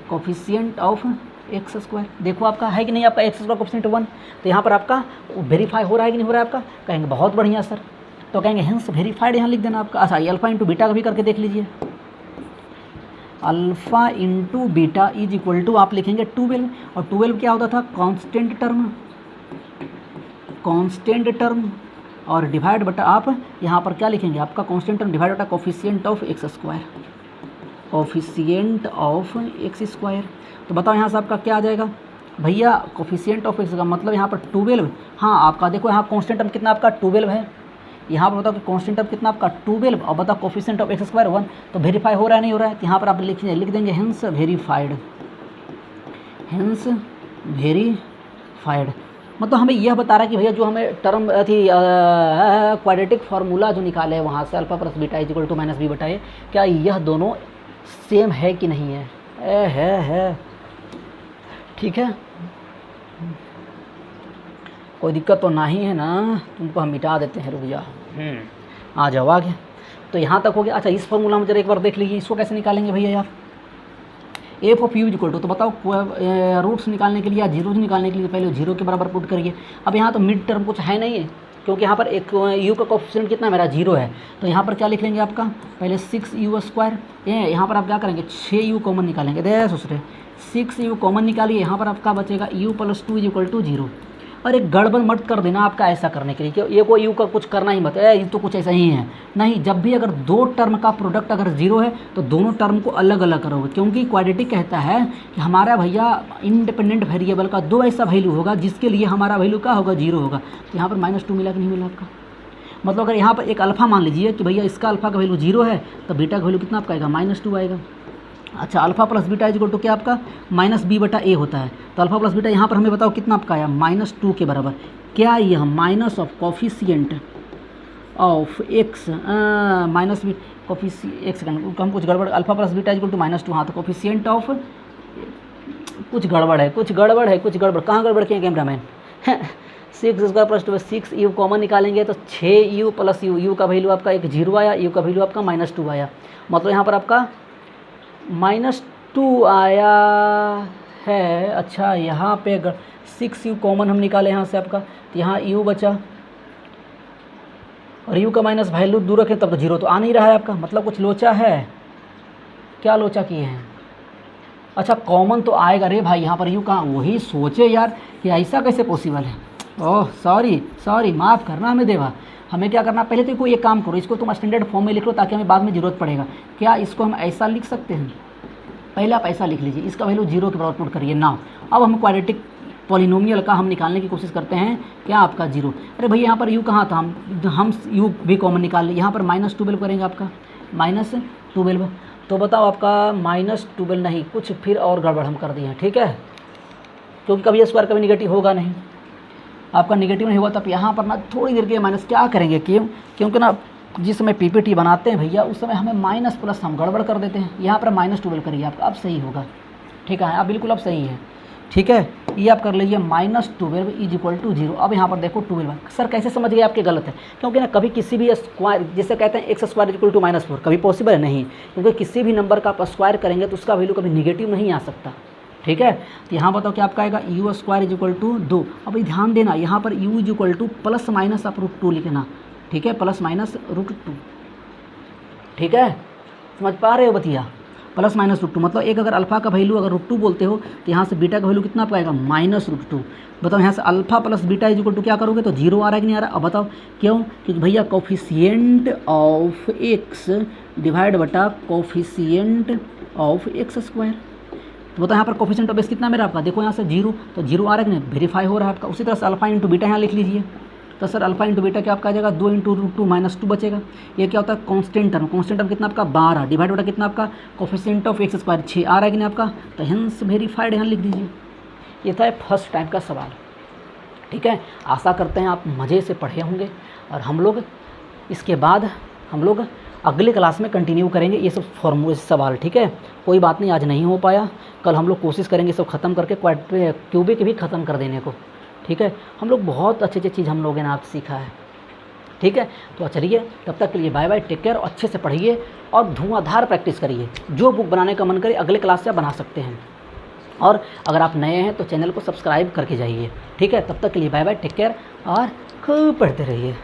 coefficient of x square. देखो आपका है कि नहीं, आपका एक्स स्क्वायर कोफिशिएंट 1। तो यहाँ पर आपका वेरीफाई हो रहा है कि नहीं हो रहा है आपका, कहेंगे बहुत बढ़िया सर, तो कहेंगे हेंस वेरीफाइड यहाँ लिख देना आपका। अच्छा ये अल्फ़ा इंटू बीटा का भी करके देख लीजिए, alpha into beta is equal to आप लिखेंगे 12, और 12 क्या होता था, कांस्टेंट टर्म और डिवाइड बटा आप यहाँ पर क्या लिखेंगे आपका कांस्टेंट टर्म डिवाइड बटा coefficient of x square, coefficient of x square. तो बताओ यहाँ से आपका क्या आ जाएगा भैया, कोफिशिएंट ऑफ एक्स का मतलब यहाँ पर 12। हाँ आपका देखो यहाँ कांस्टेंट टर्म कितना आपका 12 है, यहाँ पर बताओ कि कांस्टेंट टर्म कितना आपका 12, और बताओ कोफिशिएंट ऑफ एक्स स्क्वायर 1। तो वेरीफाई हो रहा है नहीं हो रहा है, तो यहाँ पर आप लिख देंगे हेंस वेरीफाइड। मतलब हमें यह बता रहा है कि भैया जो हमें टर्म थी क्वाड्रेटिक फार्मूला जो निकाले है वहाँ से alpha plus beta is equal to -b बटा ए, क्या यह दोनों सेम है कि नहीं है, है ठीक है। कोई दिक्कत तो नहीं है ना, तुमको हम मिटा देते हैं, रुक जाओ, आ जाओ आगे। तो यहाँ तक हो गया। अच्छा इस फॉर्मूला में जरा एक बार देख लीजिए, इसको कैसे निकालेंगे भैया यार, f of u equal to. तो बताओ रूट्स निकालने के लिए या जीरोज निकालने के लिए पहले 0 के बराबर पुट करिए। अब यहाँ तो मिड टर्म कुछ है नहीं है, क्योंकि यहाँ पर एक यू का कोफिशिएंट कितना मेरा 0 है, तो यहाँ पर क्या लिख लेंगे आपका पहले 6u स्क्वायर, यहाँ पर आप क्या करेंगे 6u कॉमन निकालेंगे, दे दूसरे 6u कॉमन निकालिए, यहाँ पर आपका बचेगा u + 2 = 0। अरे गड़बड़ मत कर देना आपका ऐसा करने के लिए कि ये को यू का कुछ करना ही मत है, ये तो कुछ ऐसा ही है नहीं। जब भी अगर दो टर्म का प्रोडक्ट अगर 0 है तो दोनों टर्म को अलग अलग करोगे, क्योंकि क्वाड्रेटिक कहता है कि हमारा भैया इंडिपेंडेंट वेरिएबल का दो ऐसा वैल्यू होगा जिसके लिए हमारा वैल्यू क्या होगा, 0 होगा। तो यहाँ पर -2 मिला कि नहीं मिला आपका। मतलब अगर यहाँ पर एक अल्फ़ा मान लीजिए कि भैया इसका अल्फ़ा का वैल्यू 0 है तो बीटा का वैल्यू कितना आपका आएगा, -2 आएगा। अच्छा, alpha plus beta equal to क्या आपका -b/a होता है। तो अल्फ़ा प्लस बीटा यहाँ पर हमें बताओ कितना आपका आया, -2 के बराबर। क्या यह minus of coefficient of x minus b एक सेकंड हम कुछ गड़बड़, alpha plus beta equal to -2। हाँ, तो कोफिशिएंट ऑफ कुछ गड़बड़ है, कुछ गड़बड़ कहाँ गड़बड़ किए cameraman 6 square plus 2 6u common निकालेंगे तो 6u + u का वैल्यू आपका एक 0 आया, u का वैल्यू आपका -2 आया। मतलब यहाँ पर आपका -2 आया है। अच्छा, यहाँ पे अगर 6u कॉमन हम निकाले यहाँ से आपका, तो यहाँ u बचा और u का माइनस वैल्यू दूर रखें तब तो 0 तो आ नहीं रहा है आपका। मतलब कुछ लोचा है, क्या लोचा किए हैं। अच्छा, कॉमन तो आएगा रे भाई, यहाँ पर u कहाँ, वही सोचे यार कि ऐसा कैसे पॉसिबल है। ओह सॉरी माफ़ करना हमें देवा। हमें क्या करना, पहले तो कोई एक काम करो, इसको तुम स्टैंडर्ड फॉर्म में लिख लो ताकि हमें बाद में ज़रूरत पड़ेगा। क्या इसको हम ऐसा लिख सकते हैं, पहले आप ऐसा लिख लीजिए, इसका वैल्यू 0 के बराबर पुट करिए ना। अब हम क्वाड्रेटिक पॉलिनोमियल का हम निकालने की कोशिश करते हैं, क्या आपका 0। अरे भैया यहाँ पर u कहाँ था, हम u भी कॉमन निकाल लें। यहाँ पर -12 करेंगे आपका -12। तो बताओ आपका -12 नहीं, कुछ फिर और गड़बड़ हम कर दिए हैं, ठीक है, क्योंकि कभी स्क्वायर कभी निगेटिव होगा नहीं, आपका निगेटिव नहीं हुआ। तब यहाँ पर ना थोड़ी देर के माइनस क्या करेंगे, क्योंकि ना जिस समय पीपीटी बनाते हैं भैया उस समय हमें माइनस प्लस हम गड़बड़ कर देते हैं। यहाँ पर -12 करिए आपका, अब सही होगा, ठीक है, अब बिल्कुल अब सही है, ठीक है। ये आप कर लीजिए -12 = 0। अब यहाँ पर देखो 12 सर कैसे समझ गए आपके, गलत है, क्योंकि ना कभी किसी भी स्क्वायर जैसे कहते हैं x² = -4 कभी पॉसिबल है नहीं, क्योंकि किसी भी नंबर का आप स्क्वायर करेंगे तो उसका वैल्यू कभी निगेटिव नहीं आ सकता, ठीक है। तो यहाँ बताओ क्या आपका आएगा, u² = 2। अब ध्यान देना यहाँ पर u = ± आप √2 लिखना, ठीक है, ±√2, ठीक है, समझ पा रहे हो बतिया, ±√2। मतलब एक अगर अल्फ़ा का वैल्यू अगर √2 बोलते हो तो यहाँ से बीटा का वैल्यू कितना आपका आएगा, -√2। बताओ यहाँ से अल्फ़ा प्लस बीटा = क्या करोगे तो 0 आ रहा है कि नहीं आ रहा। अब बताओ क्यों, क्योंकि भैया कोफिशिएंट ऑफ x डिवाइड बटा कोफिशिएंट ऑफ x²। तो बताओ यहाँ पर कोफिशिएंट ऑफ x कितना मेरा आपका, देखो यहाँ से 0 तो 0 आ रहा है कि नहीं, वेरीफाई हो रहा है आपका। उसी तरह से अल्फ़ा इंटू बीटा यहाँ लिख लीजिए, तो सर अल्फ़ा इंटू बीटा क्या आपका आ जाएगा, 2 × √2 -2 बचेगा। ये क्या होता है, कांस्टेंट टर्म कितना आपका 12 डिवाइड बटा कितना आपका कोफिशिएंट ऑफ x² 6 आ रहा है कि नहीं आपका, तो हेंस वेरीफाइड यहाँ लिख दीजिए। ये था फर्स्ट टाइम का सवाल, ठीक है। आशा करते हैं आप मज़े से पढ़े होंगे और हम लोग इसके बाद हम लोग अगले क्लास में कंटिन्यू करेंगे ये सब फॉर्मूले सवाल, ठीक है। कोई बात नहीं, आज नहीं हो पाया, कल हम लोग कोशिश करेंगे सब ख़त्म करके क्यूबिक भी ख़त्म कर देने को, ठीक है। हम लोग बहुत अच्छी चीज़ हम लोगों ने आप सीखा है, ठीक है। तो चलिए तब तक के लिए बाय बाय, टेक केयर, अच्छे से पढ़िए और धुआंधार प्रैक्टिस करिए। जो बुक बनाने का मन करे अगले क्लास से बना सकते हैं, और अगर आप नए हैं तो चैनल को सब्सक्राइब करके जाइए, ठीक है। तब तक के लिए बाय बाय, टेक केयर और खूब पढ़ते रहिए।